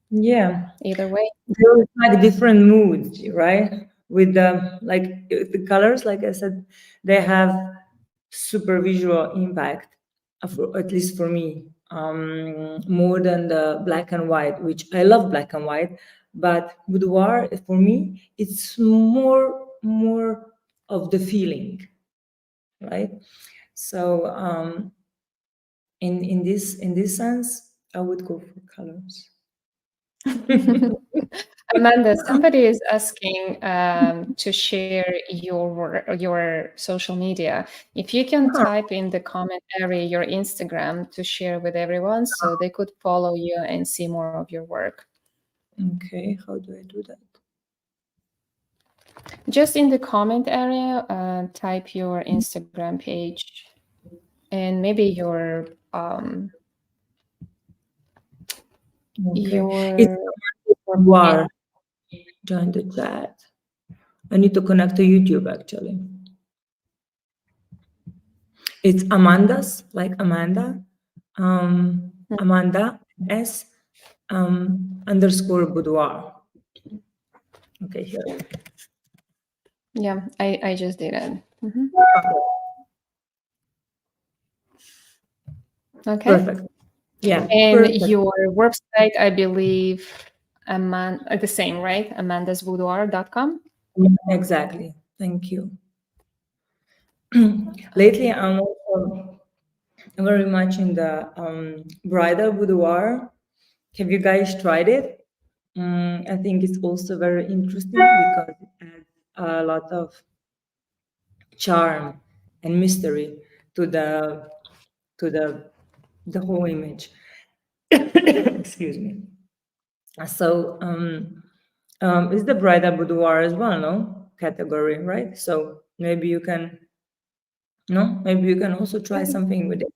Yeah. either way. There was like different moods, right? With the colors, like I said, they have super visual impact, at least for me, more than the black and white, which I love black and white, but boudoir for me, it's more of the feeling, right? So in this sense, I would go for colors. Amanda, somebody is asking to share your social media. If you can type in the comment area your Instagram to share with everyone so they could follow you and see more of your work. Okay, how do I do that? Just in the comment area, type your Instagram page and maybe Okay. It's your Boudoir. Join the chat. I need to connect to YouTube actually. It's Amanda's, like Amanda. Amanda S underscore boudoir. Okay, here. yeah, I just did it. Okay. Perfect. Yeah, And perfect. your website, I believe, the same, right? amandasboudoir.com. Exactly. Thank you. Lately, I'm also very much in the bridal boudoir. Have you guys tried it? I think it's also very interesting because it adds a lot of charm and mystery to the whole image. Excuse me. So it's the bridal boudoir as well, no category, right? So maybe you can no, maybe you can also try something with it.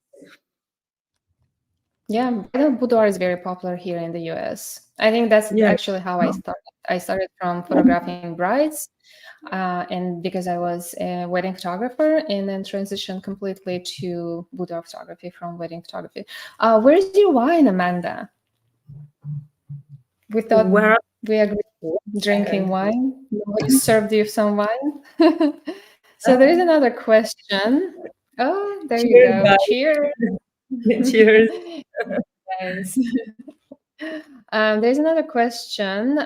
Yeah, bridal boudoir is very popular here in the US. I think that's Yeah. actually how I started. I started from photographing brides, and because I was a wedding photographer, and then transitioned completely to boudoir photography from wedding photography. Where's your wine, Amanda? We thought Where? we agreed drinking wine. Nobody served you some wine. So there is another question. Oh, there you Cheers, go. guys. Cheers. Cheers. Guys. There's another question.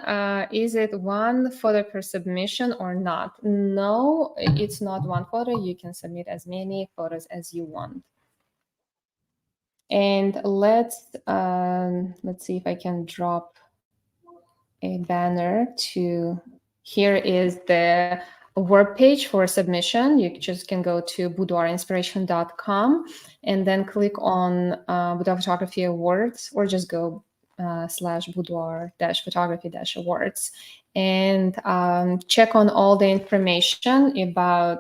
Is it one photo per submission or not? No, it's not one photo. You can submit as many photos as you want. And let's see if I can drop a banner to. Here is the web page for submission. You just can go to boudoirinspiration.com and then click on Boudoir Photography Awards, or just go /boudoir-photography-awards and check on all the information about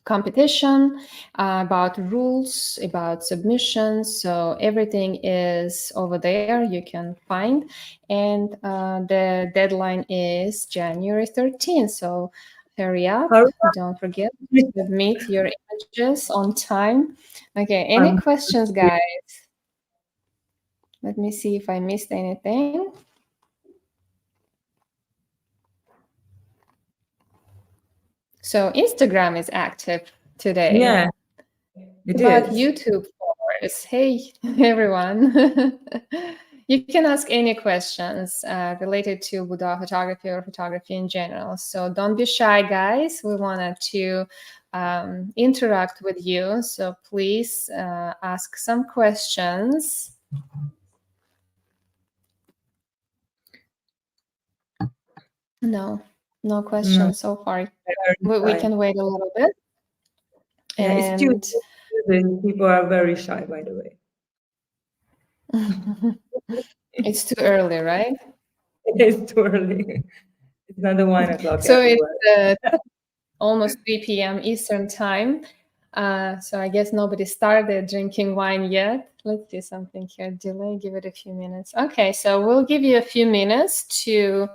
competition, about rules, about submissions. So everything is over there. You can find, and the deadline is January 13th. So Hurry up. How Don't forget to submit your images on time. Okay, any um, questions, guys? Let me see if I missed anything. So Instagram is active today. yeah, it About is. YouTube followers. Hey, everyone. You can ask any questions related to Boudoir photography or photography in general. So don't be shy, guys. We wanted to interact with you. So please ask some questions. No questions No, so far. very We shy. can wait a little bit. Yeah, it's And Tuesday. People are very shy, by the way. it's too early, right? It's too early. It's not the 1 o'clock So it's everywhere. almost 3 p.m. Eastern time. So I guess nobody started drinking wine yet. Let's do something here. Delay, give it a few minutes. Okay, so we'll give you a few minutes to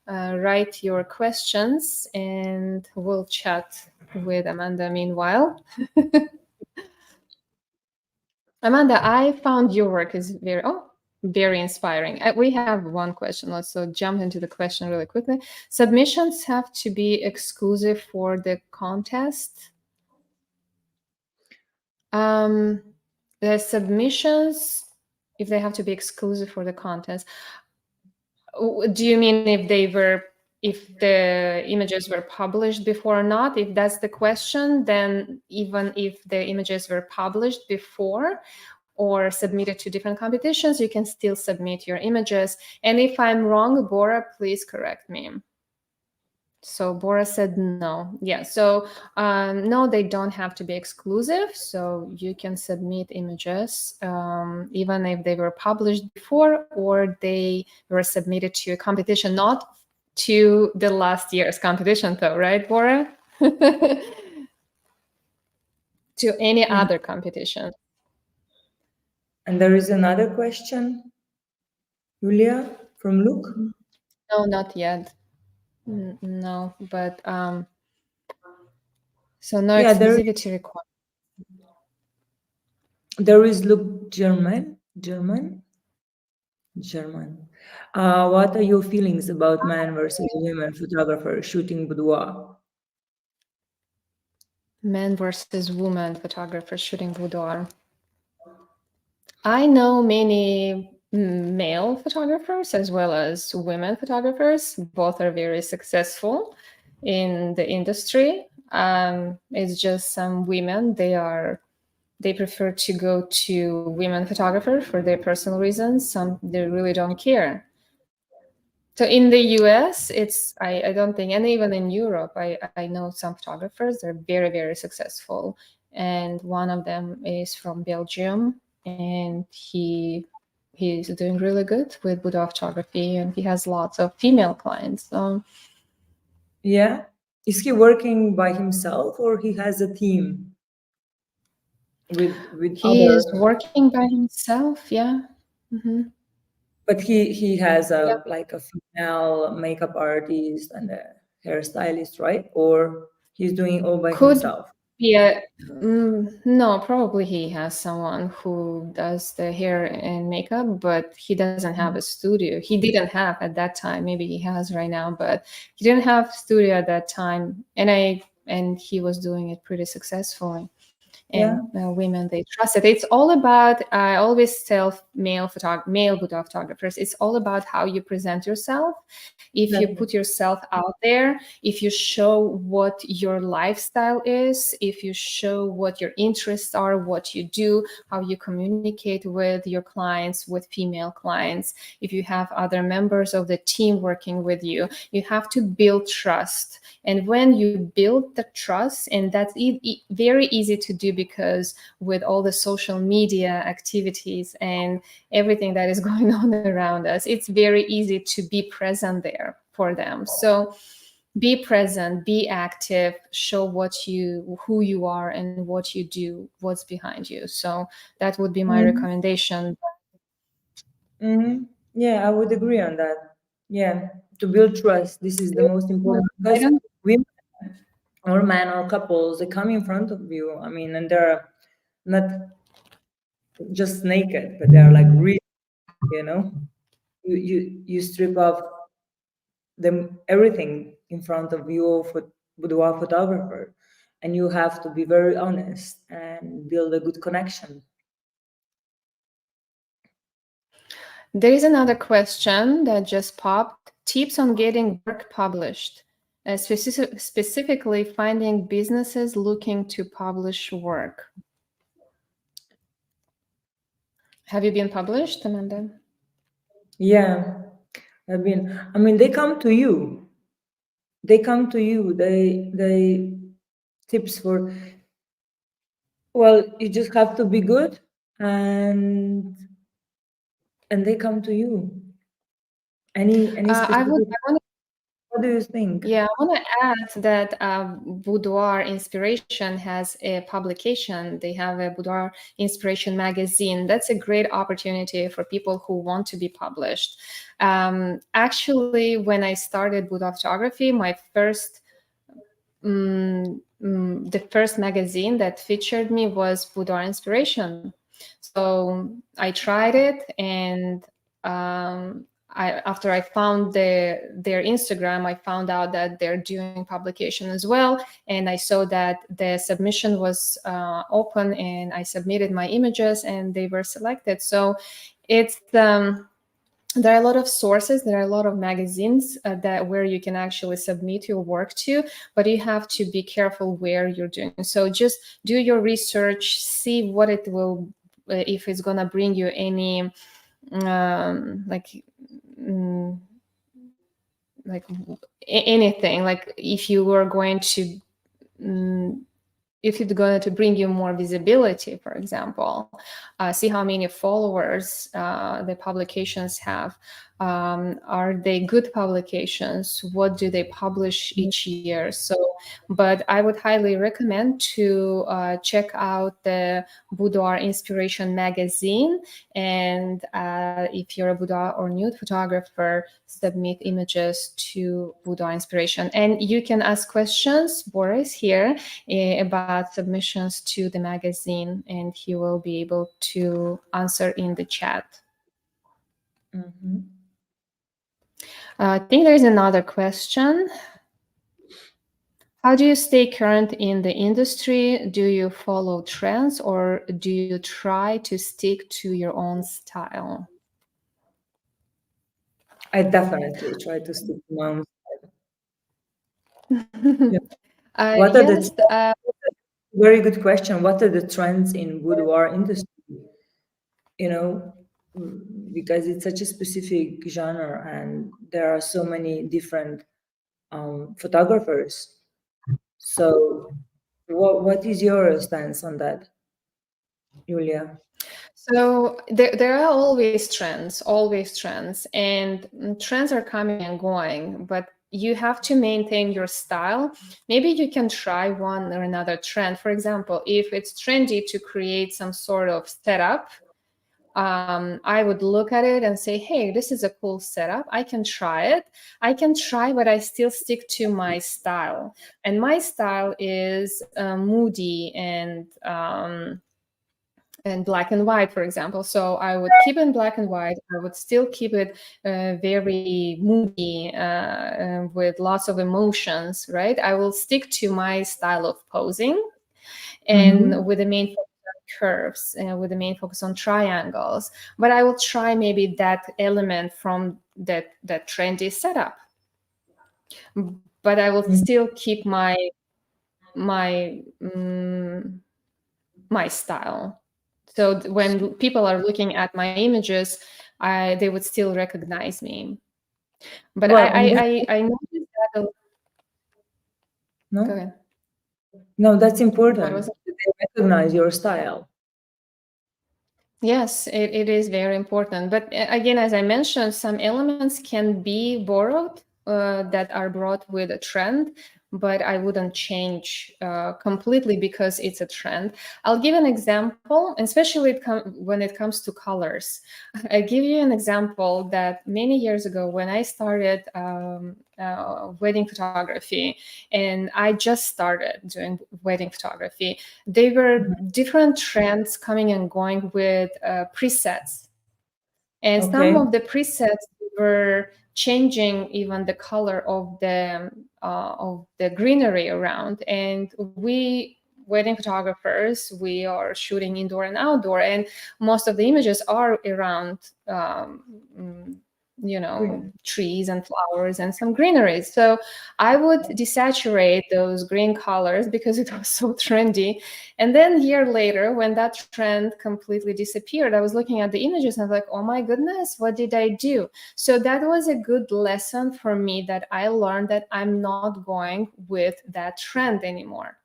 write your questions and we'll chat with Amanda meanwhile. Amanda, I found your work is very inspiring. We have one question. Let's so jump into the question really quickly. Submissions have to be exclusive for the contest. The submissions, if they have to be exclusive for the contest, do you mean if the images were published before or not? If that's the question, then even if the images were published before or submitted to different competitions, you can still submit your images. And if I'm wrong, Bora, please correct me. So Bora said no. Yeah, so no, they don't have to be exclusive. So you can submit images even if they were published before or they were submitted to a competition, not to the last year's competition though, right, Bora? To any other competition. And there is another question, Julia, from Luke. No, not yet. No, but so no Yeah, exclusivity required. there is Luke German. What are your feelings about men versus women photographers shooting boudoir? Men versus woman photographers shooting boudoir. I know many male photographers as well as women photographers. Both are very successful in the industry. It's just some women, they prefer to go to women photographers for their personal reasons. Some they really don't care. So in the US, I don't think, and even in Europe, I know some photographers. They're very successful, and one of them is from Belgium, and he's doing really good with boudoir photography, and he has lots of female clients. So Yeah. Is he working by himself or he has a team with he is other? working by himself. Yeah. Mm-hmm. But he has Yeah. like a female makeup artist and a hairstylist, right? Or he's doing all by Could himself. Yeah, no, probably he has someone who does the hair and makeup, but he doesn't have a studio. He didn't have at that time. Maybe he has right now, but he didn't have studio at that time. And he was doing it pretty successfully. And Yeah. women they trust it. It's all about. I always tell male boudoir photographers. It's all about how you present yourself. If you Exactly. put yourself out there, if you show what your lifestyle is, if you show what your interests are, what you do, how you communicate with your clients, with female clients, if you have other members of the team working with you, you have to build trust. And when you build the trust, and that's very easy to do because with all the social media activities and everything that is going on around us, it's very easy to be present there for them. So be present, be active, show who you are and what you do, what's behind you. So that would be my Mhm. recommendation. Yeah, I would agree on that. Yeah, to build trust, this is the most important I because don't women or men or couples, they come in front of you. I mean, and they're not just naked, but they're like real, you know. You strip off them everything in front of your boudoir photographer, and you have to be very honest and build a good connection. There is another question that just popped. Tips on getting work published, specifically finding businesses looking to publish work. Have you been published, Amanda? Yeah, I mean, they come to you. They come to you. They tips for. Well, you just have to be good, and they come to you. Any I specific? want What do you think? Yeah, I want to add that Boudoir Inspiration has a publication. They have a Boudoir Inspiration magazine. That's a great opportunity for people who want to be published. Actually, when I started Boudoir Photography, the first magazine that featured me was Boudoir Inspiration. So I tried it, and after I found their Instagram, I found out that they're doing publication as well. And I saw that the submission was open, and I submitted my images, and they were selected. So it's there are a lot of sources, there are a lot of magazines where you can actually submit your work to, but you have to be careful where you're doing. So just do your research, see what it will, if it's gonna bring you any like anything, like if you were going to if it's going to bring you more visibility, for example, see how many followers the publications have. Are they good publications? What do they publish each year? So, but I would highly recommend to check out the Boudoir Inspiration magazine. And if you're a boudoir or nude photographer, submit images to Boudoir Inspiration. And you can ask questions, Boris here, about submissions to the magazine, and he will be able to answer in the chat. Mm-hmm. I think there's another question. How do you stay current in the industry? Do you follow trends, or do you try to stick to your own style? I definitely try to stick to my own style. Yeah. What are Yes. the very good question? What are the trends in boudoir industry? You know, because it's such a specific genre, and there are so many different photographers. So, what is your stance on that, Julia? So there are always trends, and trends are coming and going, but you have to maintain your style. Maybe you can try one or another trend. For example, if it's trendy to create some sort of setup, I would look at it and say, hey, this is a cool setup. I can try it. But I still stick to my style. And my style is moody and black and white, for example. So I would keep it in black and white. I would still keep it very moody with lots of emotions, right? I will stick to my style of posing, and with the main focus on curves, with the main focus on triangles. But I will try maybe that element from that trendy setup. But I will still keep my my style. So when people are looking at my images, they would still recognize me. But Well, and I noticed that. Go no, ahead. no, that's What was important. it? They recognize your style. Yes, it is very important. But again, as I mentioned, some elements can be borrowed that are brought with a trend. but I wouldn't change completely because it's a trend. I'll give an example, especially when it comes to colors. I give you an example that many years ago when I started wedding photography, and I just started doing wedding photography, there were different trends coming and going with presets. And some Okay. of the presets were changing even the color of the greenery around. And we wedding photographers, we are shooting indoor and outdoor, and most of the images are around trees and flowers and some greenery. So I would desaturate those green colors because it was so trendy. And then a year later, when that trend completely disappeared, I was looking at the images and I was like, oh my goodness, what did I do? So that was a good lesson for me, that I learned that I'm not going with that trend anymore.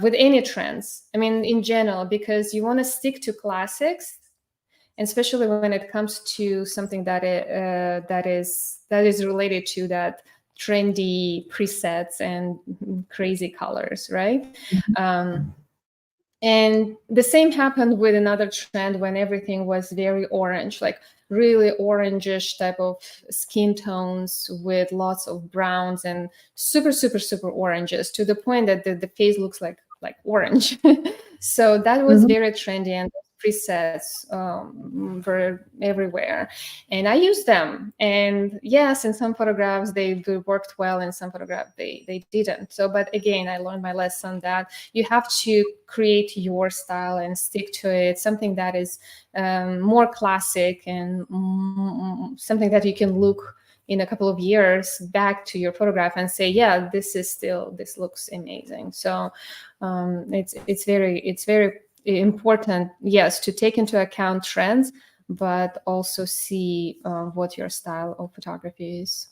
With any trends, I mean, in general, because you want to stick to classics, especially when it comes to something that is related to that trendy presets and crazy colors, right? And the same happened with another trend when everything was very orange, like really orangish type of skin tones with lots of browns and super, super, super oranges, to the point that the face looks like orange. So that was very trendy, and presets were everywhere, and I used them. And yes, in some photographs they worked well, in some photographs they didn't. So, but again, I learned my lesson that you have to create your style and stick to it, something that is more classic and something that you can look in a couple of years back to your photograph and say, yeah, this looks amazing. So it's very important, yes, to take into account trends, but also see what your style of photography is.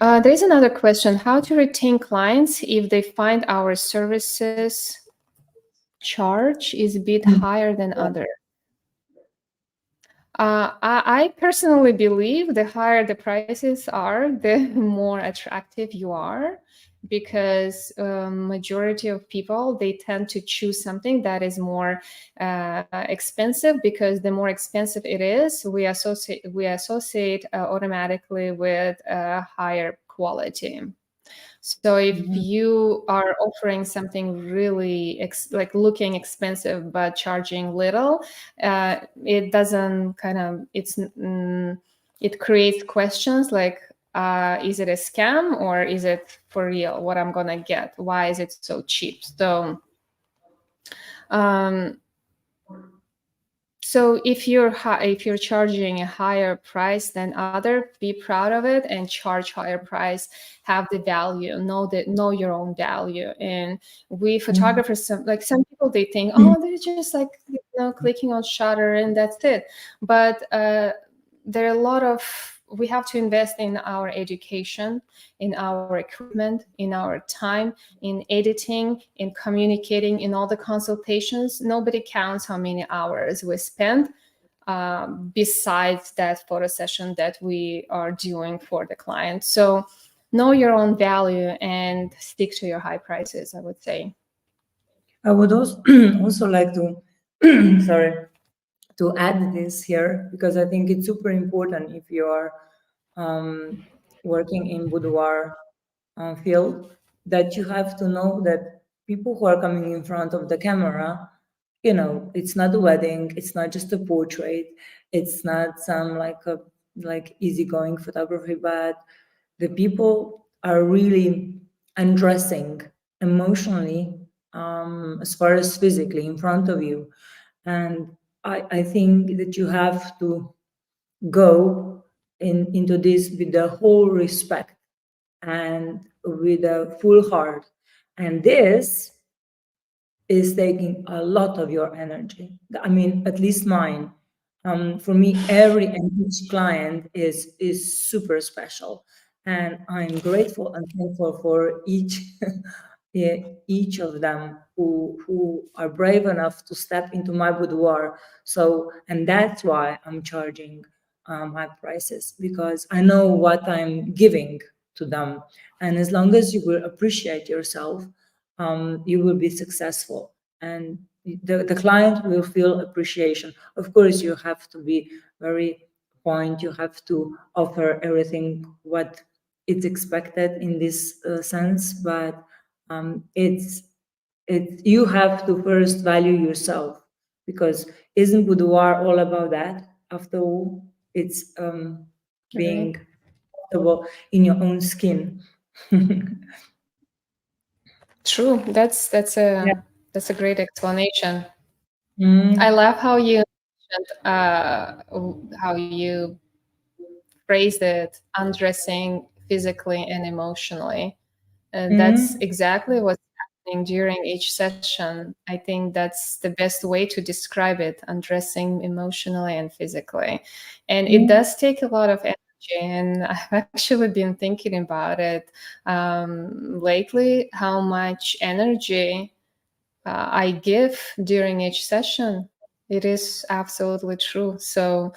There's another question: how to retain clients if they find our services charge is a bit higher than others? I personally believe the higher the prices are, the more attractive you are, because majority of people, they tend to choose something that is more expensive, because the more expensive it is, we associate automatically with higher quality. So if you are offering something really like looking expensive but charging little, it doesn't it creates questions like, is it a scam or is it for real? What I'm gonna get? Why is it so cheap? So um, so if you're charging a higher price than other, be proud of it and charge higher price. Have the value, know your own value. And we photographers, some people, they think, oh, they're just like clicking on shutter and that's it. But there are a lot of, we have to invest in our education, in our equipment, in our time, in editing, in communicating, in all the consultations. Nobody counts how many hours we spend besides that photo session that we are doing for the client. So know your own value and stick to your high prices, I would say. I would also also like to sorry, to add this here, because I think it's super important if you are working in boudoir field, that you have to know that people who are coming in front of the camera, it's not a wedding, it's not just a portrait, it's not some like easygoing photography, but the people are really undressing emotionally, as far as physically in front of you. And I think that you have to go into this with the whole respect and with a full heart. And this is taking a lot of your energy. I mean, at least mine. For me, every and each client is super special, and I'm grateful and thankful for each each of them who are brave enough to step into my boudoir. So, and that's why I'm charging high prices, because I know what I'm giving to them. And as long as you will appreciate yourself, you will be successful. And the client will feel appreciation. Of course, you have to be very point, you have to offer everything what it's expected in this sense, but it's you have to first value yourself, because isn't boudoir all about that? After all, it's being Right. comfortable in your own skin. True. Yeah. That's a great explanation. I Mm, love how you mentioned, how you phrased it, undressing physically and emotionally. That's mm, exactly what's happening during each session. I think that's the best way to describe it, undressing emotionally and physically. And it mm, does take a lot of energy. And I've actually been thinking about it lately, how much energy I give during each session. It is absolutely true. So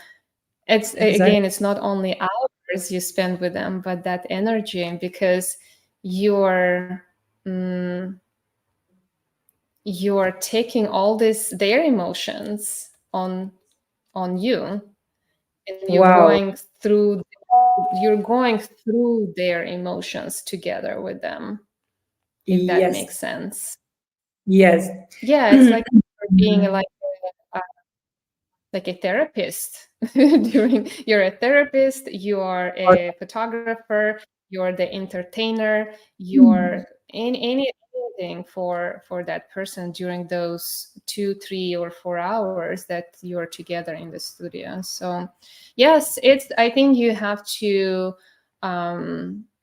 exactly. again, it's not only hours you spend with them, but that energy, because you're mm, you're taking all this their emotions on you, and Wow. you're going through their emotions together with them, if that Yes. makes sense. Yes. Yeah, it's like you're being like a therapist. During You're a therapist, you are a photographer, you're the entertainer, you're in anything for that person during those 2, 3, or 4 hours that you're together in the studio. So yes, it's I think you have to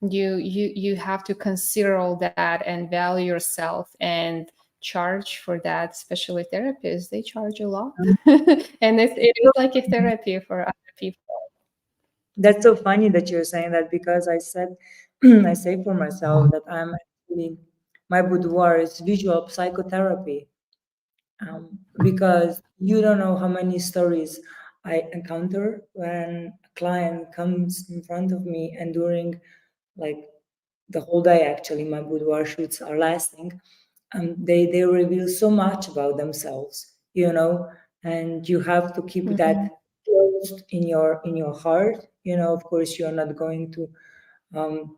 you have to consider all that and value yourself and charge for that, especially therapists. They charge a lot. And it is like a therapy for other people. That's so funny that you're saying that, because I said, I say for myself that I'm actually, my boudoir is visual psychotherapy, because you don't know how many stories I encounter when a client comes in front of me, and during like the whole day, actually, my boudoir shoots are lasting. They reveal so much about themselves, and you have to keep Mhm. that closed in your heart. Of course, you're not going to um,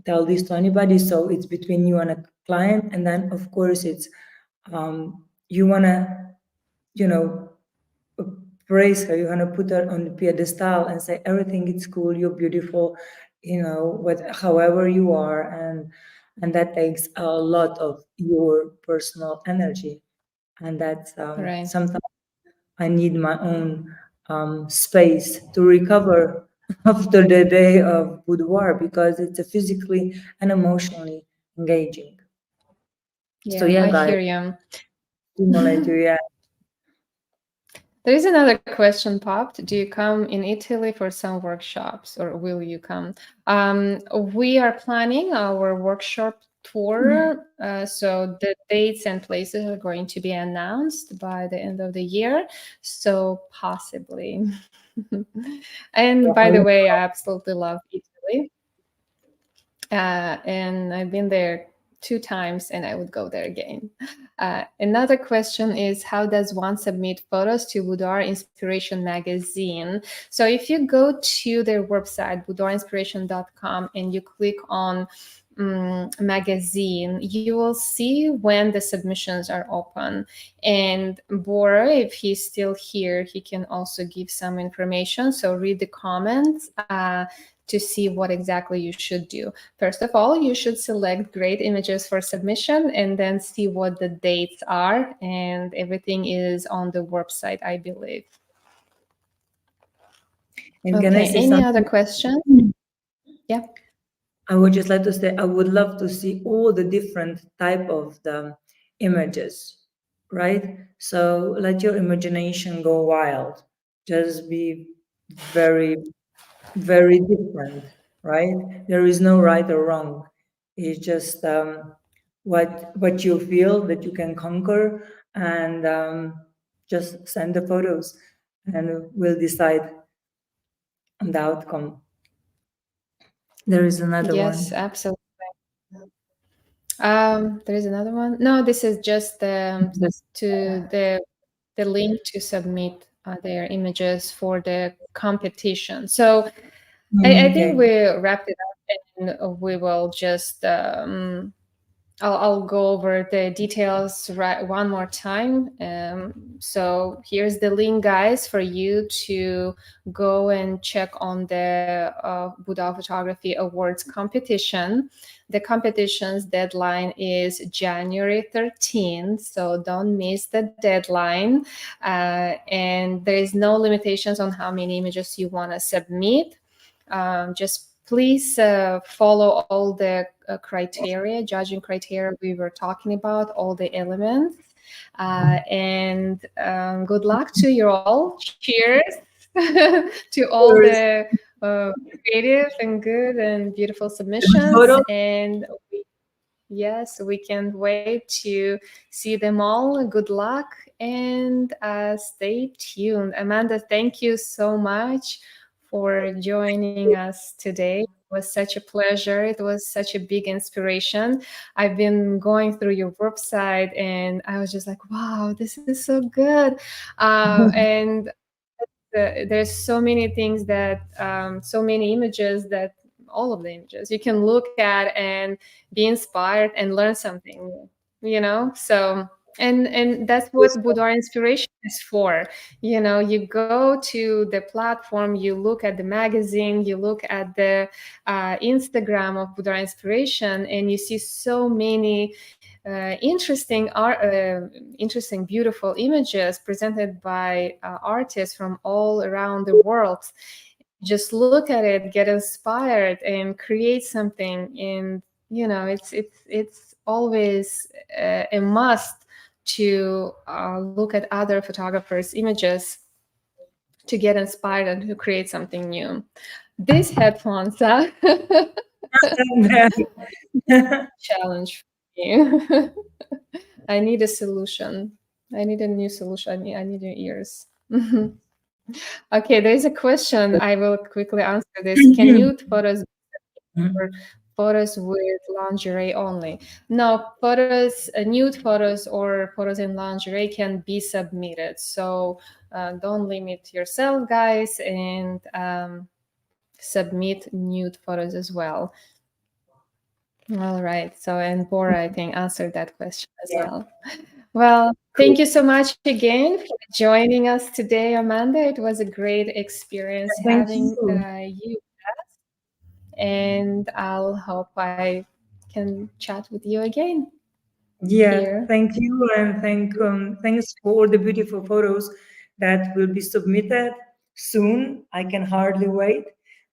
tell this to anybody, so it's between you and a client. And then, of course, it's you wanna, you know, praise her. You wanna put her on the pedestal and say everything is cool. You're beautiful, what however you are, and that takes a lot of your personal energy, and that's Right. sometimes I need my own space to recover after the day of boudoir, because it's a physically and emotionally engaging. So Yeah, yeah, I guys, hear you. stimulate you. Yeah. There is another question popped. Do you come in Italy for some workshops, or will you come? We are planning our workshop tour, so the dates and places are going to be announced by the end of the year. So possibly. And So I by the will. way, I absolutely love Italy. And I've been there 2 times, and I would go there again. Another question is, how does one submit photos to Boudoir Inspiration magazine? So if you go to their website, boudoirinspiration.com, and you click on magazine, you will see when the submissions are open. And Bora, if he's still here, he can also give some information. So read the comments to see what exactly you should do. First of all, you should select great images for submission and then see what the dates are. And everything is on the website, I believe. And can I Okay, say any other something? questions? Yeah. I would just like to say I would love to see all the different type of the images, right? So let your imagination go wild. Just be very, very different, right? There is no right or wrong. It's just what you feel that you can conquer, and just send the photos, and we'll decide. on the outcome. There is another Yes, one. absolutely. There is another one. No, this is just to the link to submit their images for the competition. So I think we Okay. wrapped it up, and we will just I'll go over the details right one more time. So here's the link, guys, for you to go and check on the Boudoir Photography Awards competition. The competition's deadline is January 13th, so don't miss the deadline. And there is no limitations on how many images you want to submit. Just please follow all the criteria, judging criteria we were talking about, all the elements. And good luck to you all. Cheers to all First, the creative and good and beautiful the submissions. photo. And yes, we can't wait to see them all. Good luck and stay tuned. Amanda, thank you so much for joining us today. It was such a pleasure. It was such a big inspiration. I've been going through your website and I was just like, wow, this is so good. And there's so many things that, so many images that all of the images you can look at and be inspired and learn something new, so and that's what Boudoir Inspiration is for. You go to the platform, you look at the magazine, you look at the Instagram of Boudoir Inspiration, and you see so many interesting art, interesting, beautiful images presented by artists from all around the world. Just look at it, get inspired, and create something. And it's always a must to look at other photographers' images to get inspired and to create something new. These headphones are challenge for me. I need a solution. I need a new solution. I need new ears. Okay, there is a question. I will quickly answer this. Can nude photos or photos with lingerie only? No, photos, nude photos or photos in lingerie can be submitted. So don't limit yourself, guys, and submit nude photos as well. All right. So, and Bora, I think, answered that question as Yeah, well. Well, cool. thank you so much again for joining us today, Amanda. It was a great experience Thank having you. you, and I'll hope I can chat with you again Yeah, here. thank you, and thanks for all the beautiful photos that will be submitted soon. I can hardly wait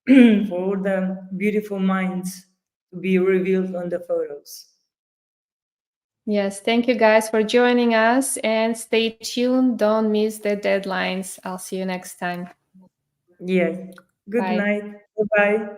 for all the beautiful minds to be revealed on the photos. Yes, thank you guys for joining us, and stay tuned. Don't miss the deadlines. I'll see you next time. Yes. Good Bye. night. Bye bye.